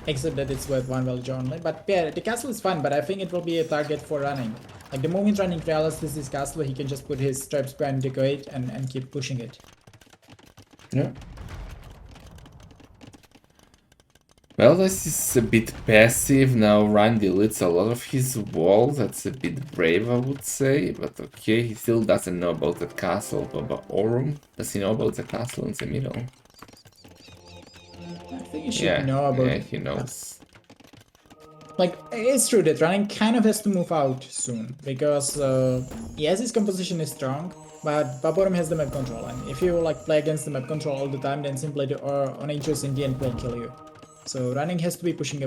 Except that it's with 1 villager only, but yeah, the castle is fun, but I think it will be a target for running. Like the moment running realizes this castle, he can just put his troops behind the gate and keep pushing it. Yeah. Well, this is a bit passive. Now Ryan deletes a lot of his walls. That's a bit brave, I would say. But okay, he still doesn't know about the castle of Babaorum. Does he know about the castle in the middle? I think you should know about yeah, it. he knows. Like, it's true that running kind of has to move out soon, because yes, his composition is strong, but Babaorum has the map control, and if you like play against the map control all the time, then simply the onagers in the end will kill you. So running has to be pushing,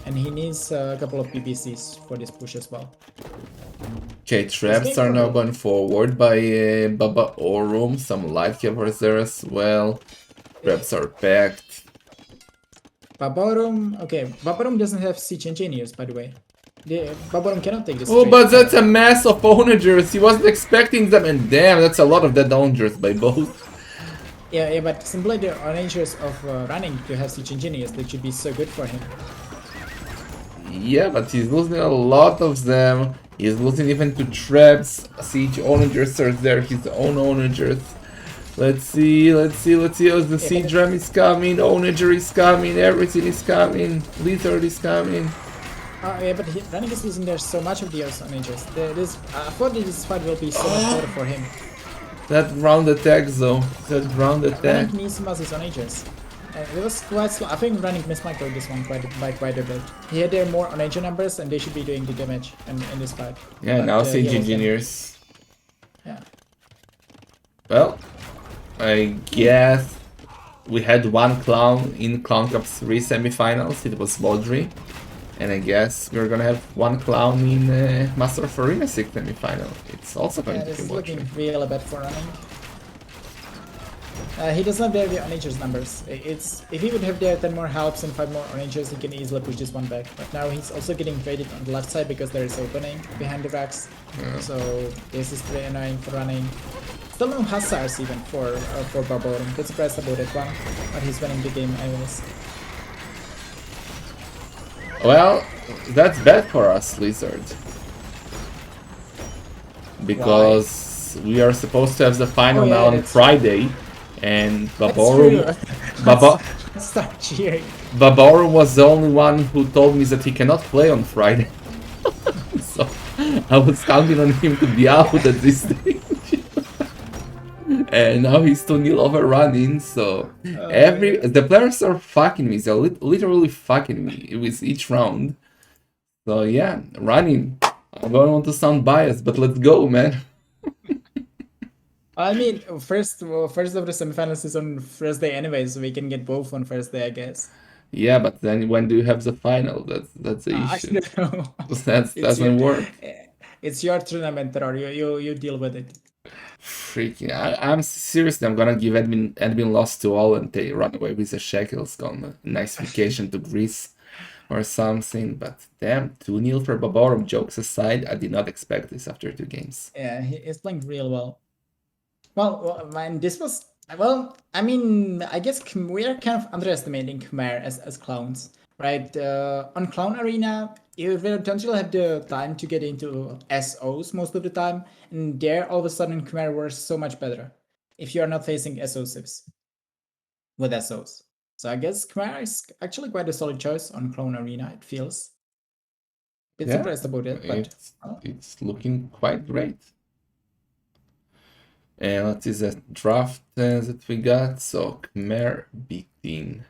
and he needs a couple of PPCs for this push as well. Okay, traps are now going forward by Babaorum. Some light covers there as well. Traps are packed. Babaorum, okay, Babaorum doesn't have siege engineers, by the way. Babaorum cannot take this. Oh, but that's a mass of onagers. He wasn't expecting them, and damn, that's a lot of dead onagers by both. Yeah, but simply the onagers of running to have siege engineers, that should be so good for him. Yeah, but he's losing a lot of them. He's losing even to traps. Siege onagers are there, his own onagers. Let's see. Oh, the siege ram is coming, onager is coming, everything is coming, lizard is coming. Yeah, but running is losing there so much of the onagers. I thought this fight will be so much better for him. That round attack though, round attack. Running needs to mass his onagers. It was quite slow. I think running mismicroed this one by quite a bit. He had their more onager numbers and they should be doing the damage in this fight. Yeah, but, now siege engineers. Yeah. Well, I guess we had one clown in Clown Cup 3 semifinals, it was Baudry. And I guess we're gonna have one clown in Master of Arena 6 semi-final. It's also going to be this is Baudry. looking really bad for running. He does not have the onagers numbers. If he would have there 10 more helps and 5 more onagers, he can easily push this one back. But now he's also getting traded on the left side because there is opening behind the racks. Yeah. So this is pretty annoying for running. Still no hussars even for Babaorum. Bit surprised about that one, but he's winning the game anyways. Well, that's bad for us, Lizard. Because we are supposed to have the final Oh, yeah, now on that's true. Friday, and That's true. Baba, Let's start cheering. Babaorum was the only one who told me that he cannot play on Friday. So I was counting on him to be out at this stage. And now he's 2-0 overrunning, so Yeah. the players are fucking me. They're literally fucking me with each round. So yeah, running. I don't want to sound biased, but let's go, man. I mean, first of the semifinals is on first day anyway, so we can get both on first day, I guess. Yeah, but then when do you have the final? That's the I issue. don't know. That It's your, doesn't work. it's your tournament, Terror. You deal with it. Freaking, I'm seriously. I'm gonna give admin loss to all and they run away with the shekels. Go on a nice vacation to Greece or something. But damn, 2-0 for Babaorum. Jokes aside, I did not expect this after 2 games. Yeah, he's playing real well. Well, man, this was well. I mean, I guess we are kind of underestimating Khmer as clowns, right? On Clown Arena, you don't really have the time to get into SOs most of the time, and there all of a sudden Khmer were so much better if you are not facing SO civs with SOs. So I guess Khmer is actually quite a solid choice on Clown Arena. It feels. Bit Yeah, surprised about it, but it's looking quite great. And what is that draft that we got? So Khmer beating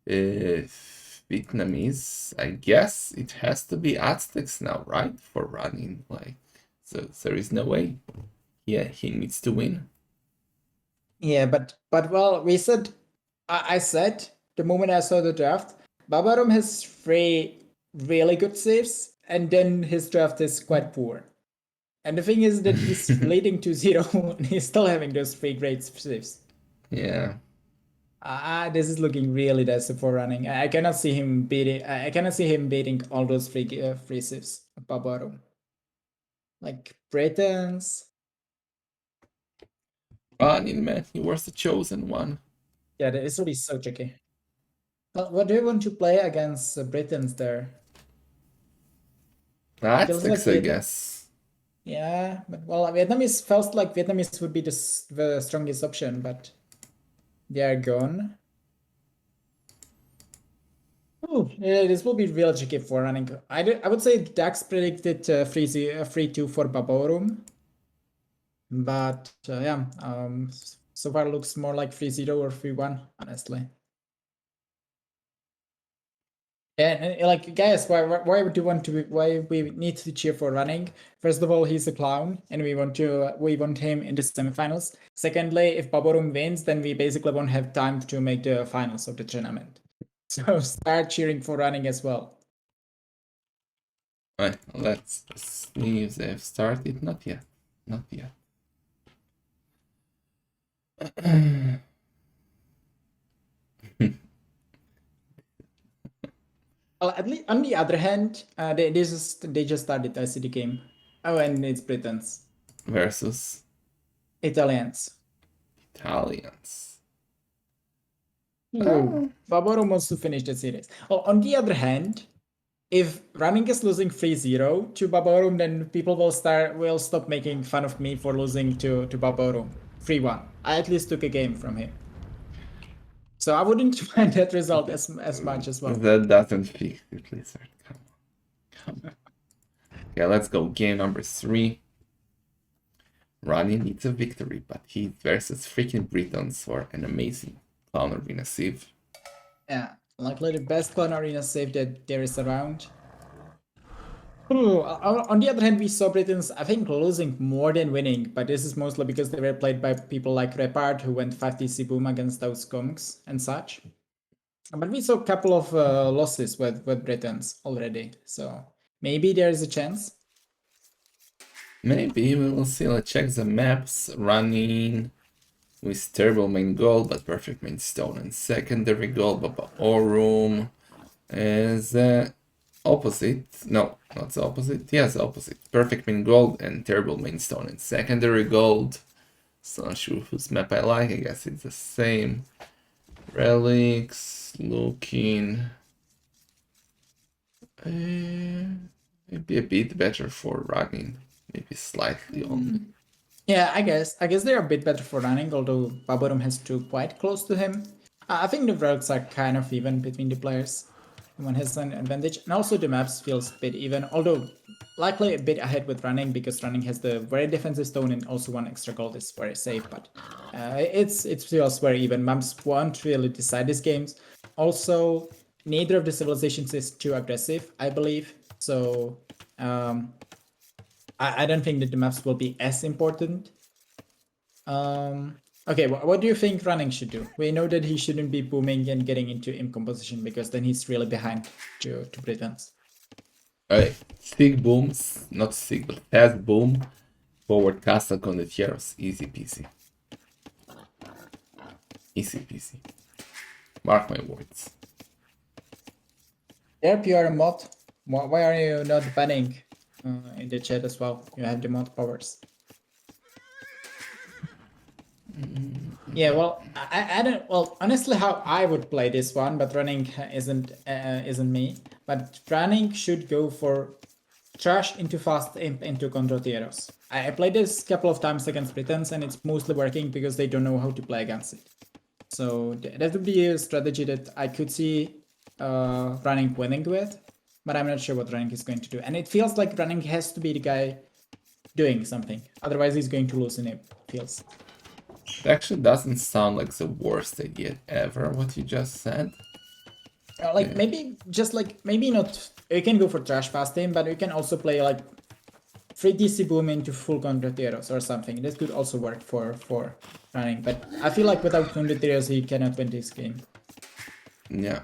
Vietnamese. I guess it has to be Aztecs now, right? For running, like, so there is no way. Yeah, he needs to win. yeah, but well, we said I said the moment I saw the draft, Babarum has 3 really good saves, and then his draft is quite poor. And the thing is that he's leading to 0, and he's still having those 3 great saves. Yeah. This is looking really desperate for running. I cannot see him beating. I cannot see him beating all those free saves. Babarum, like Britons. Running, man, he was the chosen one. Yeah, this will be so tricky. Well, what do you want to play against Britons there? Aztecs, I guess. Yeah, but well, Vietnamese felt like Vietnamese would be the strongest option, but they are gone. Oh, yeah, this will be real tricky for running. I would say Dax predicted 3-2 for Baborum, but yeah, so far looks more like 3-0 or 3-1, honestly. And like, guys, why do you want to? Why we need to cheer for running? First of all, he's a clown, and we want him in the semifinals. Secondly, if Baborum wins, then we basically won't have time to make the finals of the tournament. So start cheering for running as well. Right, let's see if they've started. Not yet. Not yet. Well, at least on the other hand, they just started the ICD game. Oh, and it's Britons, Versus Italians. Italians. Ooh, Baborum wants to finish the series. Oh, on the other hand, if running is losing 3-0 to Babaorum, then people will stop making fun of me for losing to Babaorum 3-1. I at least took a game from him. So I wouldn't mind that result as much as well. That doesn't fix it, Lizard. Come on. Come on. Okay, let's go. Game number 3. Ronnie needs a victory, but he versus freaking Britons for an amazing Clown Arena Civ. Yeah, likely the best Clown Arena save that there is around. Ooh, on the other hand, we saw Britons, I think, losing more than winning, but this is mostly because they were played by people like Repard, who went 5DC boom against those skunks and such. But we saw a couple of losses with Britons already, so maybe there is a chance. Maybe we will see. Let's check the maps. Running with terrible main goal, but perfect main stone and secondary goal. Babaorum is opposite. No, not the opposite. Yes, opposite. Perfect main gold and terrible main stone and secondary gold. So not sure whose map I like. I guess it's the same. Relics looking Maybe a bit better for running. Maybe slightly only. Yeah, I guess they're a bit better for running, although Babaorum has two quite close to him. I think the routes are kind of even between the players. One has an advantage, and also the maps feels a bit even, although likely a bit ahead with running because running has the very defensive stone and also one extra gold is very safe. But it feels very even. Maps won't really decide these games. Also, neither of the civilizations is too aggressive, I believe. So I don't think that the maps will be as important. Okay, what do you think running should do? We know that he shouldn't be booming and getting into imp composition because then he's really behind to Britons. Alright, stick booms, not stick, but fast boom, forward castle condotieros, easy peasy. Easy peasy. Mark my words. Derp, you are a mod. Why are you not banning in the chat as well? You have the mod powers. Yeah, well, I don't. Well, honestly, how I would play this one, but running isn't me. But running should go for trash into fast imp into condotieros. I played this a couple of times against Britons, and it's mostly working because they don't know how to play against it. So that would be a strategy that I could see running winning with, but I'm not sure what running is going to do. And it feels like running has to be the guy doing something, otherwise he's going to lose in it. Feels. It actually doesn't sound like the worst idea ever, what you just said. Like maybe just like maybe not. You can go for trash fast aim, but you can also play like free DC boom into full condotieros or something. This could also work for running. But I feel like without condotieros he cannot win this game. Yeah.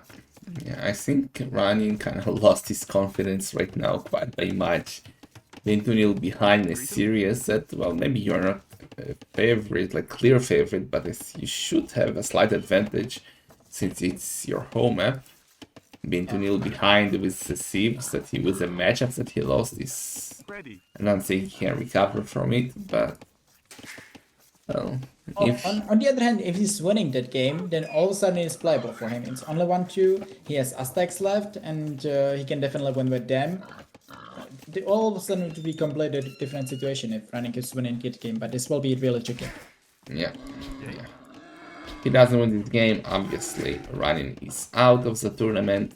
Yeah, I think running kind of lost his confidence right now quite by much. Being 2-0 behind is serious that, well, maybe you're not a favorite, like clear favorite, but you should have a slight advantage since it's your home map. Being 2-0 behind with the Sieves that he was a matchup that he lost is... I'm not saying he can recover from it, but... Well, if... On the other hand, if he's winning that game, then all of a sudden it's playable for him. It's only 1-2, he has Aztecs left, and he can definitely win with them. All of a sudden it would be completely different situation if running is winning that game, but this will be really tricky. Yeah. He doesn't win this game, obviously running is out of the tournament,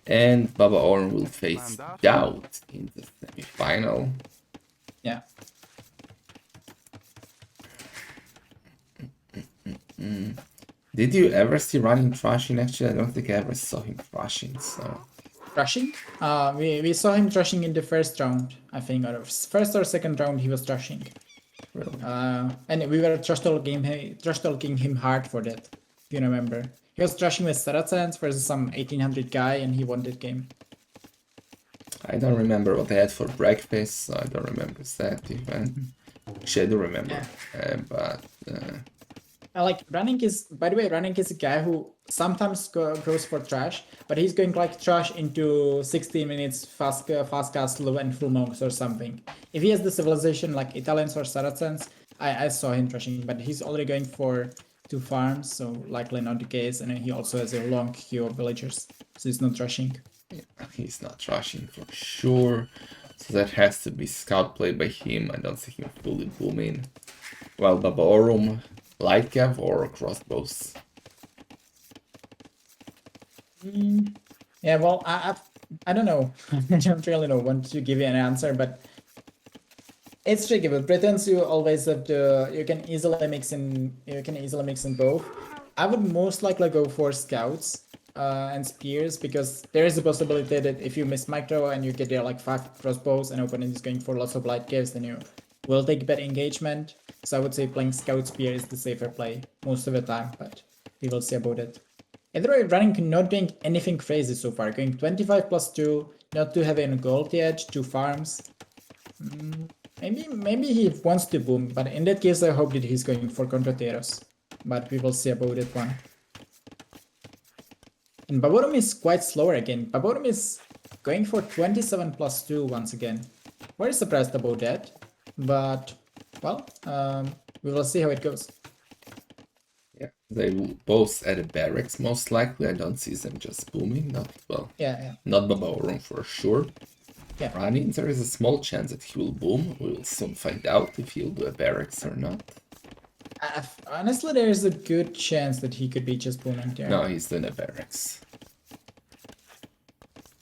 and Babaorum will face Doubt in the semi-final. Yeah. Did you ever see running trashing? Actually, I don't think I ever saw him trashing, so... Trashing? We saw him trashing in the first round, I think, or first or second round he was trashing. Really? And we were trash talking him hard for that, if you remember. He was trashing with Saracens versus some 1800 guy, and he won that game. I don't remember what I had for breakfast, so I don't remember that even. Actually, I do remember, but... Like running is, by the way, running is a guy who sometimes goes for trash, but he's going like trash into 16 minutes fast castle and full monks or something. If he has the civilization like Italians or Saracens, I saw him trashing, but he's already going for 2 farms, so likely not the case. And then he also has a long queue of villagers, so he's not trashing. Yeah, he's not trashing for sure. So that has to be scout play by him. I don't see him fully booming. Well, Babaorum, light cav or crossbows? Yeah, well, I don't know. I don't really know. Want to give you an answer, but it's tricky. With Britons, you always have to. You can easily mix in both. I would most likely go for scouts and spears because there is a possibility that if you miss micro and you get there like 5 crossbows and opponent is going for lots of light caves, then you will take bad engagement. So I would say playing scout spear is the safer play most of the time, but we will see about it. Either way, running not doing anything crazy so far. Going 25 plus 2, not to have any gold yet, 2 farms. Maybe he wants to boom, but in that case I hope that he's going for Contrateros. But we will see about that one. And Babaorum is quite slower again. Babaorum is going for 27 plus 2 once again. Very surprised about that. But, well, we will see how it goes. Yeah, They will both at a barracks, most likely. I don't see them just booming. Not well. Yeah. Not Babaorum for sure. Yeah. Running, there is a small chance that he will boom. We will soon find out if he'll do a barracks or not. Honestly, there is a good chance that he could be just booming there. No, he's doing a barracks.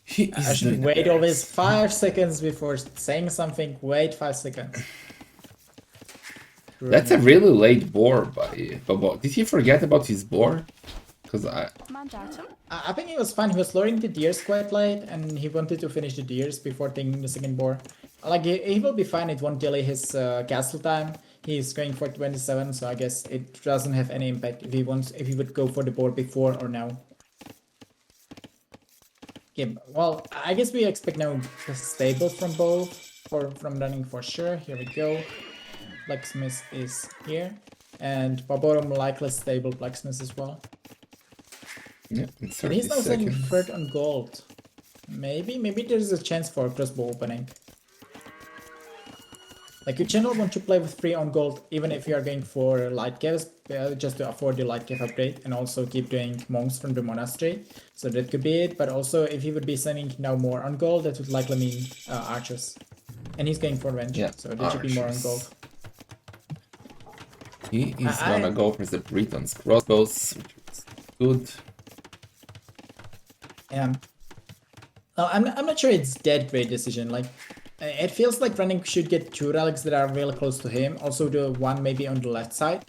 He I is should doing a wait always barracks. 5 seconds before saying something. Wait 5 seconds. That's a really late boar by Babo. Did he forget about his boar? Because I think he was fine. He was lowering the deers quite late, and he wanted to finish the deers before taking the second boar. Like, he will be fine. It won't delay his castle time. He's going for 27, so I guess it doesn't have any impact if he would go for the boar before or now. Okay, well, I guess we expect now stable from both, or from running for sure. Here we go. Blacksmith is here, and Babaorum likely stable blacksmith as well. yeah, in And 30 he's now selling seconds. third on gold. Maybe there's a chance for a crossbow opening. Like, you generally want to play with 3 on gold, even if you are going for light caves, just to afford the light cave upgrade, and also keep doing monks from the monastery. So that could be it, but also if he would be sending now more on gold, that would likely mean archers. And he's going for range, Yeah, so that should be more on archers. gold. He is gonna go for the Britons crossbows, which is good. Yeah. No, I'm not sure it's that great decision. Like, it feels like running should get 2 relics that are really close to him. Also, the one maybe on the left side.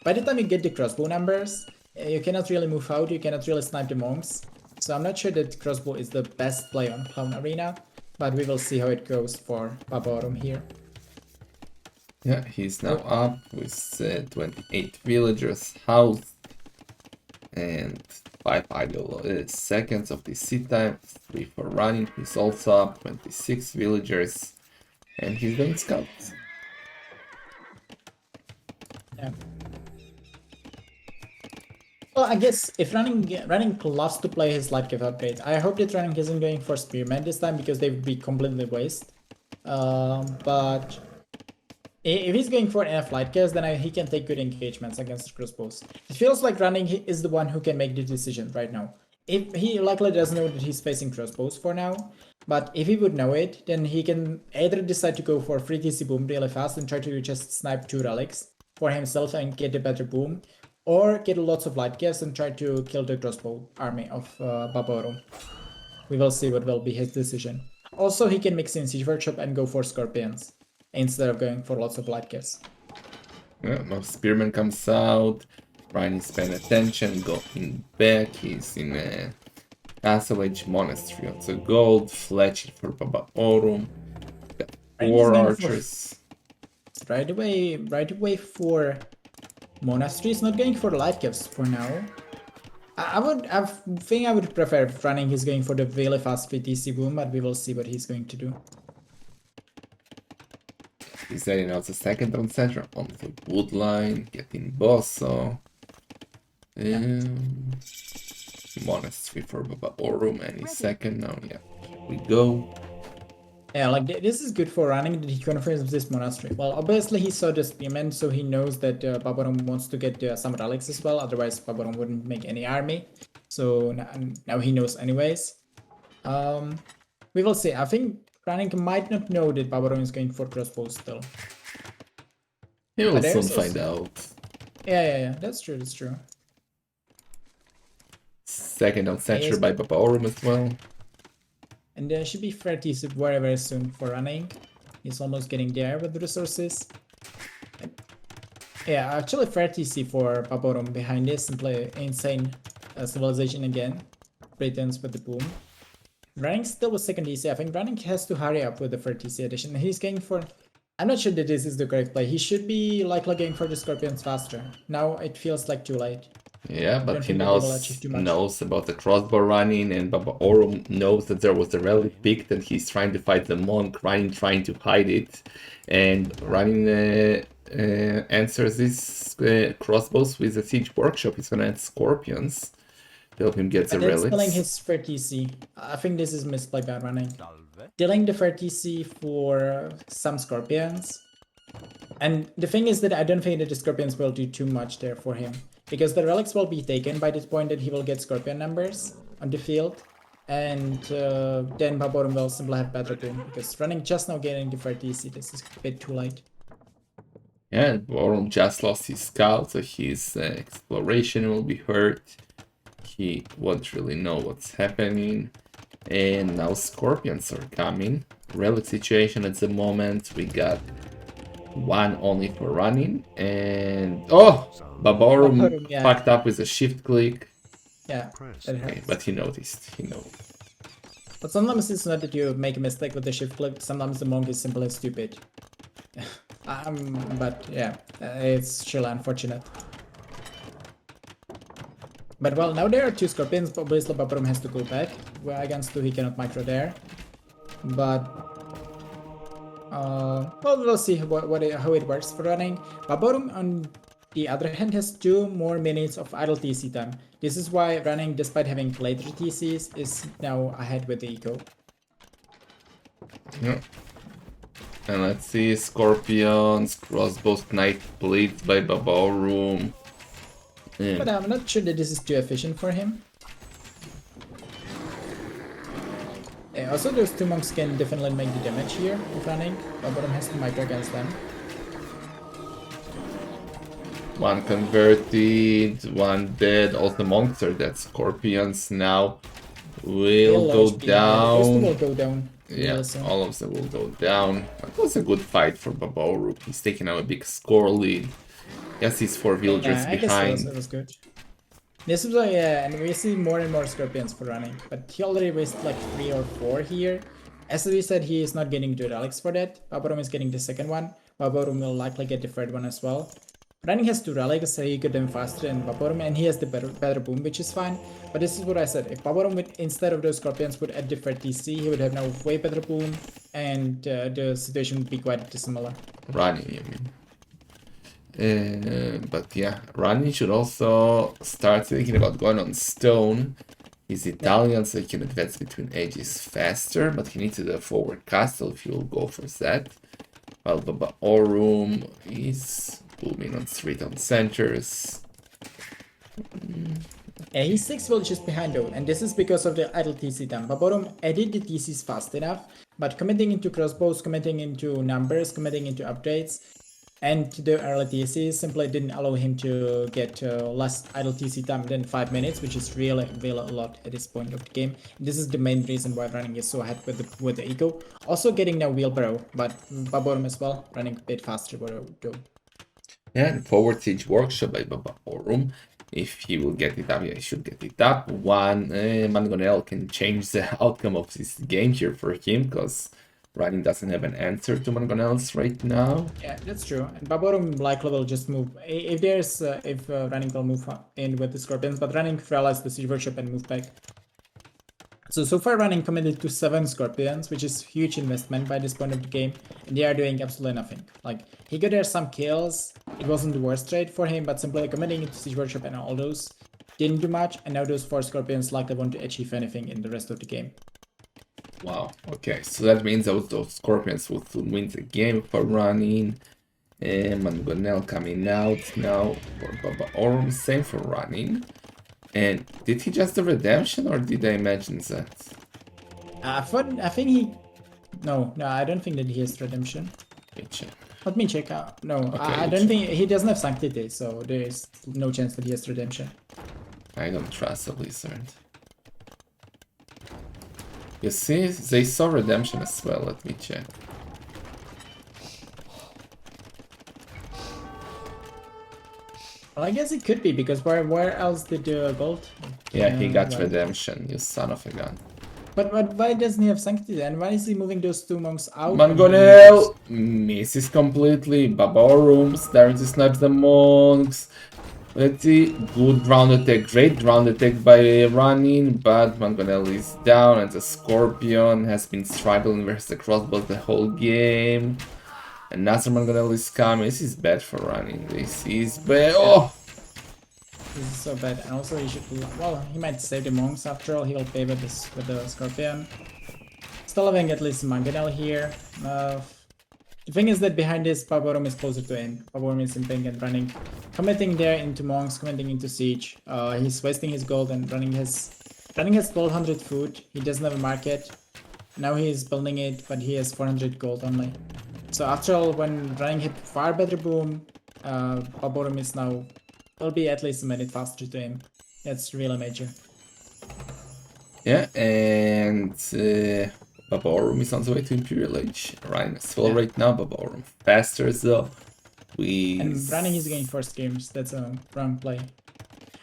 By the time you get the crossbow numbers, you cannot really move out. You cannot really snipe the monks. So I'm not sure that crossbow is the best play on Clown Arena. But we will see how it goes for Babaorum here. Yeah, he's now up with 28 villagers housed and 5 idle seconds of the seat time, 3 for running. He's also up 26 villagers and he's doing scouts. Yeah. Well, I guess if running loves to play his light cave upgrades, I hope that running isn't going for spearmen this time because they would be completely waste. But if he's going for enough light caves, then he can take good engagements against crossbows. It feels like running is the one who can make the decision right now. If he likely doesn't know that he's facing crossbows for now, but if he would know it, then he can either decide to go for free TC boom really fast and try to just snipe 2 relics for himself and get a better boom, or get lots of light caves and try to kill the crossbow army of Babaorum. We will see what will be his decision. Also, he can mix in Siege Workshop and go for Scorpions instead of going for lots of light caves. Yeah, no spearman comes out. Ryan is paying attention, going back. He's in a Castle Age Monastery. Also gold, fletching for Babaorum. Got Ryan is 4 going archers. Right away for Monastery. He's not going for light caves for now. I think I would prefer if running he's going for the really fast VTC boom, but we will see what he's going to do. He's setting out the second on center on the wood line, getting Bosso. Monastery for Babaorum any second now. Yeah, here we go. Yeah, like this is good for running that he confirms this monastery. Well, obviously he saw the spearmen, so he knows that Babaorum wants to get some relics as well. Otherwise, Babaorum wouldn't make any army. So now he knows anyways. We will see. I think running might not know that Babaorum is going for crossbows still. He will But soon there's also- find out. Yeah. That's true. Second on center Yes. by Babaorum as well. And there should be 30 very soon for running. He's almost getting there with the resources. Yeah, actually 30C for Babaorum behind this and play insane civilization again. Britons with the boom. Running still with second DC. I think running has to hurry up with the 30C edition. He's going for... I'm not sure that this is the correct play. He should be likely going for the Scorpions faster. Now it feels like too late. Yeah, but he think that they will achieve too much. knows about the crossbow running, and Babaorum knows that there was a relic picked, and he's trying to fight the monk, running, trying to hide it, and running answers these crossbows with a siege workshop. He's gonna add scorpions to help him get the And then selling relics. his 30C. I think this is misplay by running. Dealing the 30C for some Scorpions. And the thing is that I don't think that the Scorpions will do too much there for him. because the relics will be taken by this point that he will get Scorpion numbers on the field. And then Babaorum will simply have better boom, because running just now getting the 30C, this is a bit too late. Yeah, Babaorum just lost his scout, so his exploration will be hurt. He won't really know what's happening. And now Scorpions are coming. Relic situation at the moment. We got one only for running. And oh! Babaorum Babaorum, yeah. fucked up with a shift click. Yeah, that Okay, hurts. but he noticed. He know. But sometimes it's not that you make a mistake with the shift click, sometimes the monk is simply stupid. But yeah, it's still unfortunate. But well, now there are 2 Scorpions, but obviously Babaorum has to go back. Well, against 2 he cannot micro there. But well, we'll see how it works for running. Babaorum, on the other hand, has 2 more minutes of idle TC time. This is why running, despite having later TCs, is now ahead with the eco. Yeah. And let's see, Scorpions, crossbows, knight blades by Babaorum. But I'm not sure that this is too efficient for him. Also, those 2 monks can definitely make the damage here with running. Babaorum has to micro against them. One converted, one dead. All the monks are dead. Scorpions now will go Those 2 will down. go down. Yeah, really soon. all of them will go down. That was a good fight for Babaorum. He's taking out a big score lead. Yes, he's 4 villagers Yeah, I guess behind. it was good. This is like, yeah, and we see more and more Scorpions for running, but he already wasted like 3 or 4 here. As we said, he is not getting the relics for that. Babaorum is getting the second one. Babaorum will likely get the third one as well. Running has 2 relics, so he got them faster than Babaorum, and he has the better boom, which is fine. But this is what I said, if Babaorum would, instead of those Scorpions, would add the 30C, he would have now way better boom, and the situation would be quite dissimilar. Running, you mean. But yeah, running should also start thinking about going on stone. He's Italian, so he can advance between ages faster, but he needs to do a forward castle if he will go for that. While Babaorum is booming on street on centers. Yeah, he's 6 villages behind though, and this is because of the idle TC time. Babaorum added the TCs fast enough, but committing into crossbows, committing into numbers, committing into upgrades, and the early TCs simply didn't allow him to get less idle TC time than 5 minutes, which is really a lot at this point of the game. This is the main reason why running is so ahead with the eco. Also getting now wheelbarrow, but Babaorum as well, running a bit faster though. Yeah, and forward siege workshop by Babaorum. If he will get it up, yeah, he should get it up. One Mangonel can change the outcome of this game here for him, because running doesn't have an answer to Mangonels right now. Yeah, that's true. And Babaorum likely will just move. If running will move in with the Scorpions, but running realized the siege workshop and move back. So far running committed to 7 Scorpions, which is huge investment by this point of the game, and they are doing absolutely nothing. Like, he got there some kills, it wasn't the worst trade for him, but simply committing into siege workshop and all those didn't do much, and now those 4 Scorpions likely want to achieve anything in the rest of the game. Wow, okay, so that means those Scorpions will win the game for running. And Mangonel coming out now for Babaorum, same for running. And did he just do redemption, or did I mention that? I think he... No, I don't think that he has redemption. Let me check. Let me check out. No, Okay, I don't think... He doesn't have Sanctity, so there is no chance that he has redemption. I don't trust the Blizzard. You see, they saw redemption as well. Let me check. Well, I guess it could be, because where else did the gold? Yeah, he got well, redemption, you son of a gun. But why doesn't he have Sanctity then? Why is he moving those 2 monks out? Mangonel misses completely. Babaorum starting to snipe the monks. Let's see, good ground attack, great ground attack by running, but Mangonel is down and the Scorpion has been struggling versus the crossbow the whole game. Another Mangonel is coming. This is bad for running. This is bad. Oh! This is so bad. And also he should... Well, he might save the monks after all. He will pay with the Scorpion. Still having at least Mangonel here. The thing is that behind this, Babaorum is closer to him. Babaorum is simping and running, committing there into monks, committing into siege. He's wasting his gold and running his 1200 food. He doesn't have a market. Now he is building it, but he has 400 gold only. So after all, when running hit far better boom, Babaorum is now will be at least a minute faster to him. That's really major. Yeah, and Babaorum is on the way to Imperial Age. Ryan is full Yeah. right now, Babaorum faster though. And running is going for skims. That's a wrong play.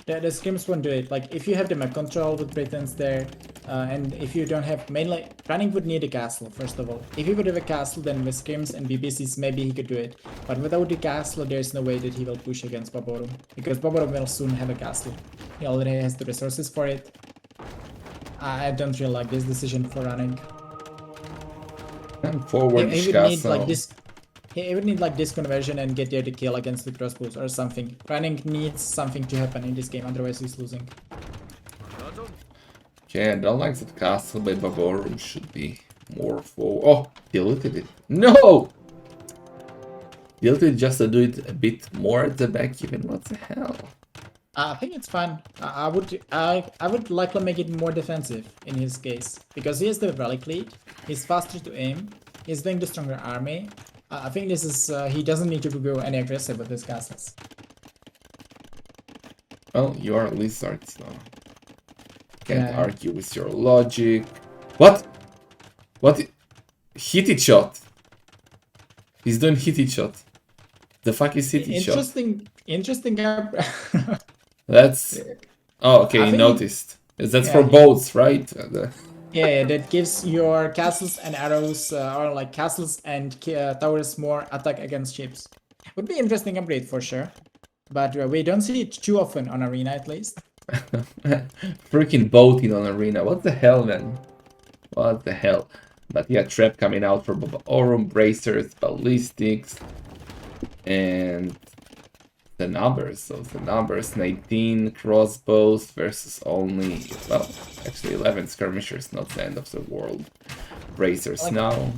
The skims won't do it. Like if you have the map control with Britons there, and if you don't have mainly running would need a castle first of all. If he would have a castle, then with skims and BBCs maybe he could do it. But without the castle, there's no way that he will push against Babaorum because Babaorum will soon have a castle. He already has the resources for it. I don't really like this decision for running. And forward He this would need castle. like this. He would need like this conversion and get there to kill against the crossbows or something. Running needs something to happen in this game, otherwise he's losing. Okay, I don't like that castle, but Babaorum should be more forward. Oh, deleted it. No! Deleted just to do it a bit more at the back even. What the hell? I think it's fine. I would likely make it more defensive in his case because he has the relic lead. He's faster to aim. He's doing the stronger army. I think this is he doesn't need to go any aggressive with his castles. Well, you are lizards now. Can't Yeah. argue with your logic. What? What? Hit it shot. He's doing hit it shot. The fuck is hit it shot? Interesting. That's. Oh, okay, I you think noticed. That's yeah, for he- boats, right? Yeah, that gives your castles and arrows, or like castles and towers more attack against ships. Would be interesting upgrade for sure, but we don't see it too often on arena at least. Freaking boating on arena. What the hell, man? What the hell? But yeah, trap coming out for Babaorum, bracers, ballistics, and the numbers. So the numbers 19 crossbows versus only, well, actually 11 skirmishers, not the end of the world. Bracers Like- now.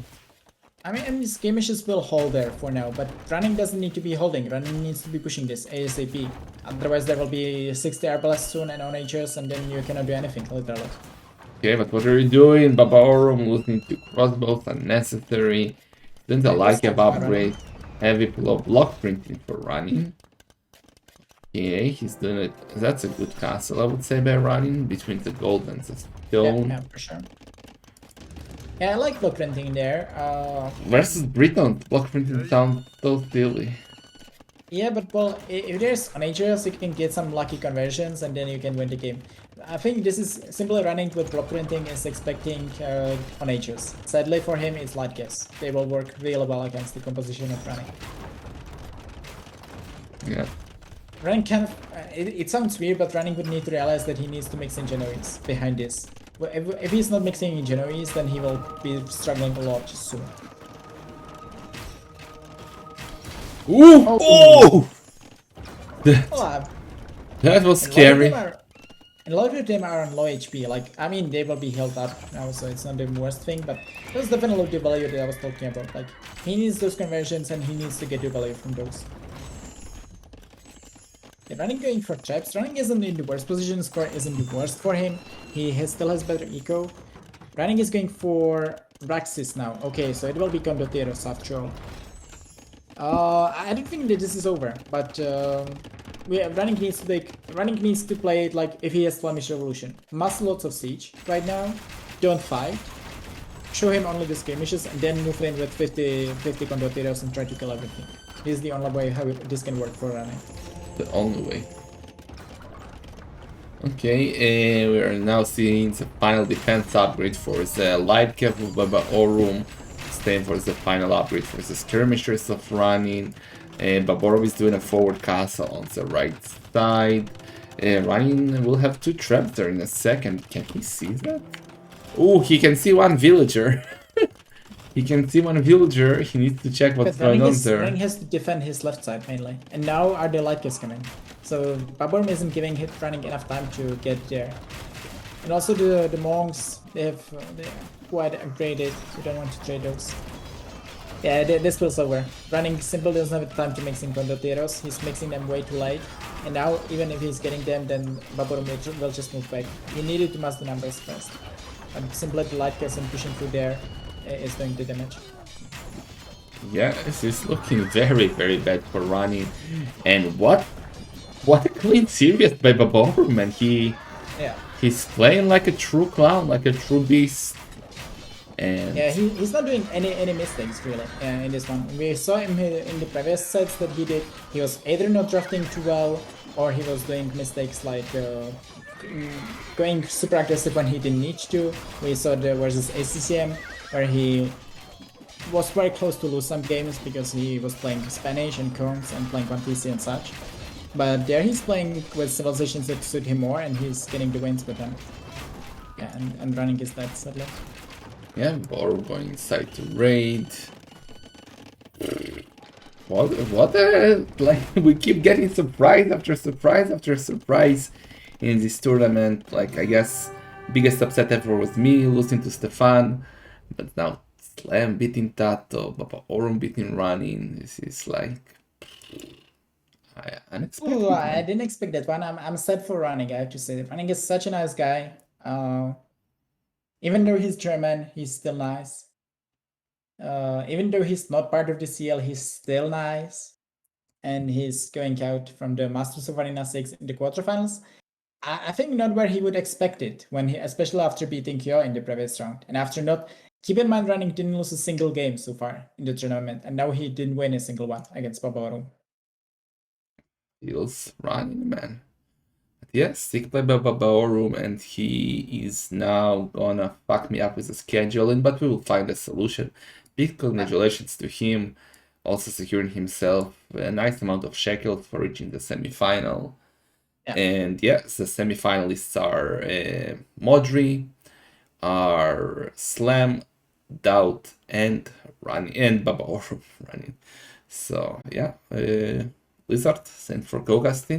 I mean, skirmishes will hold there for now, but running doesn't need to be holding. Running needs to be pushing this ASAP. Otherwise, there will be 60 arbalests soon and onagers, and then you cannot do anything, literally. Okay, but what are you doing? Babaorum losing to crossbows, unnecessary. Didn't I Yeah, like that's a not upgrade? Heavy block printing for running. Yeah, he's doing it. That's a good castle, I would say, by running between the gold and the stone. Yeah, for sure. Yeah, I like block printing there. Versus Britain, block printing sounds so silly. Yeah, but well, if there's onagers, you can get some lucky conversions, and then you can win the game. I think this is simply running with block printing is expecting onagers. Sadly for him, it's light gas. They will work really well against the composition of running. Yeah. Running can, it sounds weird, but running would need to realize that he needs to mix in Genoese behind this. Well, if he's not mixing in Genoese, then he will be struggling a lot soon. Ooh! Oh. Oh! Well, That was a lot of scary. them are- a lot of them are on low HP. Like, I mean, they will be healed up now, so it's not the worst thing. But that's definitely the value that I was talking about. Like, he needs those conversions, and he needs to get the value from those. Yeah, running going for traps. Running isn't in the worst position. Score isn't the worst for him. Still has better eco. Running is going for Raxis now. Okay, so it will be Condoteros after all. I don't think that this is over, but running needs to play it like if he has Flemish Revolution. Must lots of siege right now. Don't fight. Show him only the skirmishes and then move in with 50 Condoteros and try to kill everything. This is the only way how this can work for running. The only way. Okay, we are now seeing the final defense upgrade for the light cap of Babaorum. Same for the final upgrade for the skirmishers of running. Babaorum is doing a forward castle on the right side. Running will have two traps there in a second. Can he see that? Oh, he can see one villager. He can see one villager. He needs to check what's But going on there. running has to defend his left side mainly. And now are the light guys coming. So Babaorum isn't giving running enough time to get there. And also the monks, they're quite upgraded. You don't want to trade those. Yeah, this feels over. Running simple doesn't have time to mixing condoteros. He's mixing them way too late. And now, even if he's getting them, then Babaorum will just move back. He needed to mass the numbers first. And simply the light gas and pushing through there is doing the damage. Yeah, this is looking very, very bad for running. And what a clean series by Babaorum, man. Yeah. He's playing like a true clown, like a true beast. And Yeah, he's not doing any mistakes really in this one. We saw him in the previous sets that he did. He was either not drafting too well, or he was doing mistakes like going super aggressive when he didn't need to. We saw the versus ACCM where he was very close to lose some games because he was playing Spanish and Kerns and playing 1TC and such. But there he's playing with civilizations that suit him more, and he's getting the wins with them. Yeah, and running his stats sadly. yeah, Babaorum going inside to raid. What like we keep getting surprise after surprise after surprise in this tournament. Like I guess biggest upset ever was me losing to Stefan, but now Slam beating Tato, Babaorum beating Running. This is like unexpected. Ooh, I didn't expect that one. I'm sad for Running, I have to say. Running is such a nice guy. Even though he's German, he's still nice. Even though he's not part of the CL, he's still nice. And he's going out from the Masters of Arena 6 in the quarterfinals. I think not where he would expect it, when he, especially after beating Kyo in the previous round. And after not, keep in mind, Running didn't lose a single game so far in the tournament, and now he didn't win a single one against Babaorum. Feels Running, man. But yes, sick play by Babaorum, and he is now gonna fuck me up with the scheduling, but we will find a solution. Big congratulations to him, also securing himself a nice amount of shekels for reaching the semi-final. Yeah. And yes, the semi-finalists are Modri, are Slam, Doubt, and Running, and Babaorum Running. So yeah, Blizzard, sent for Gogastin.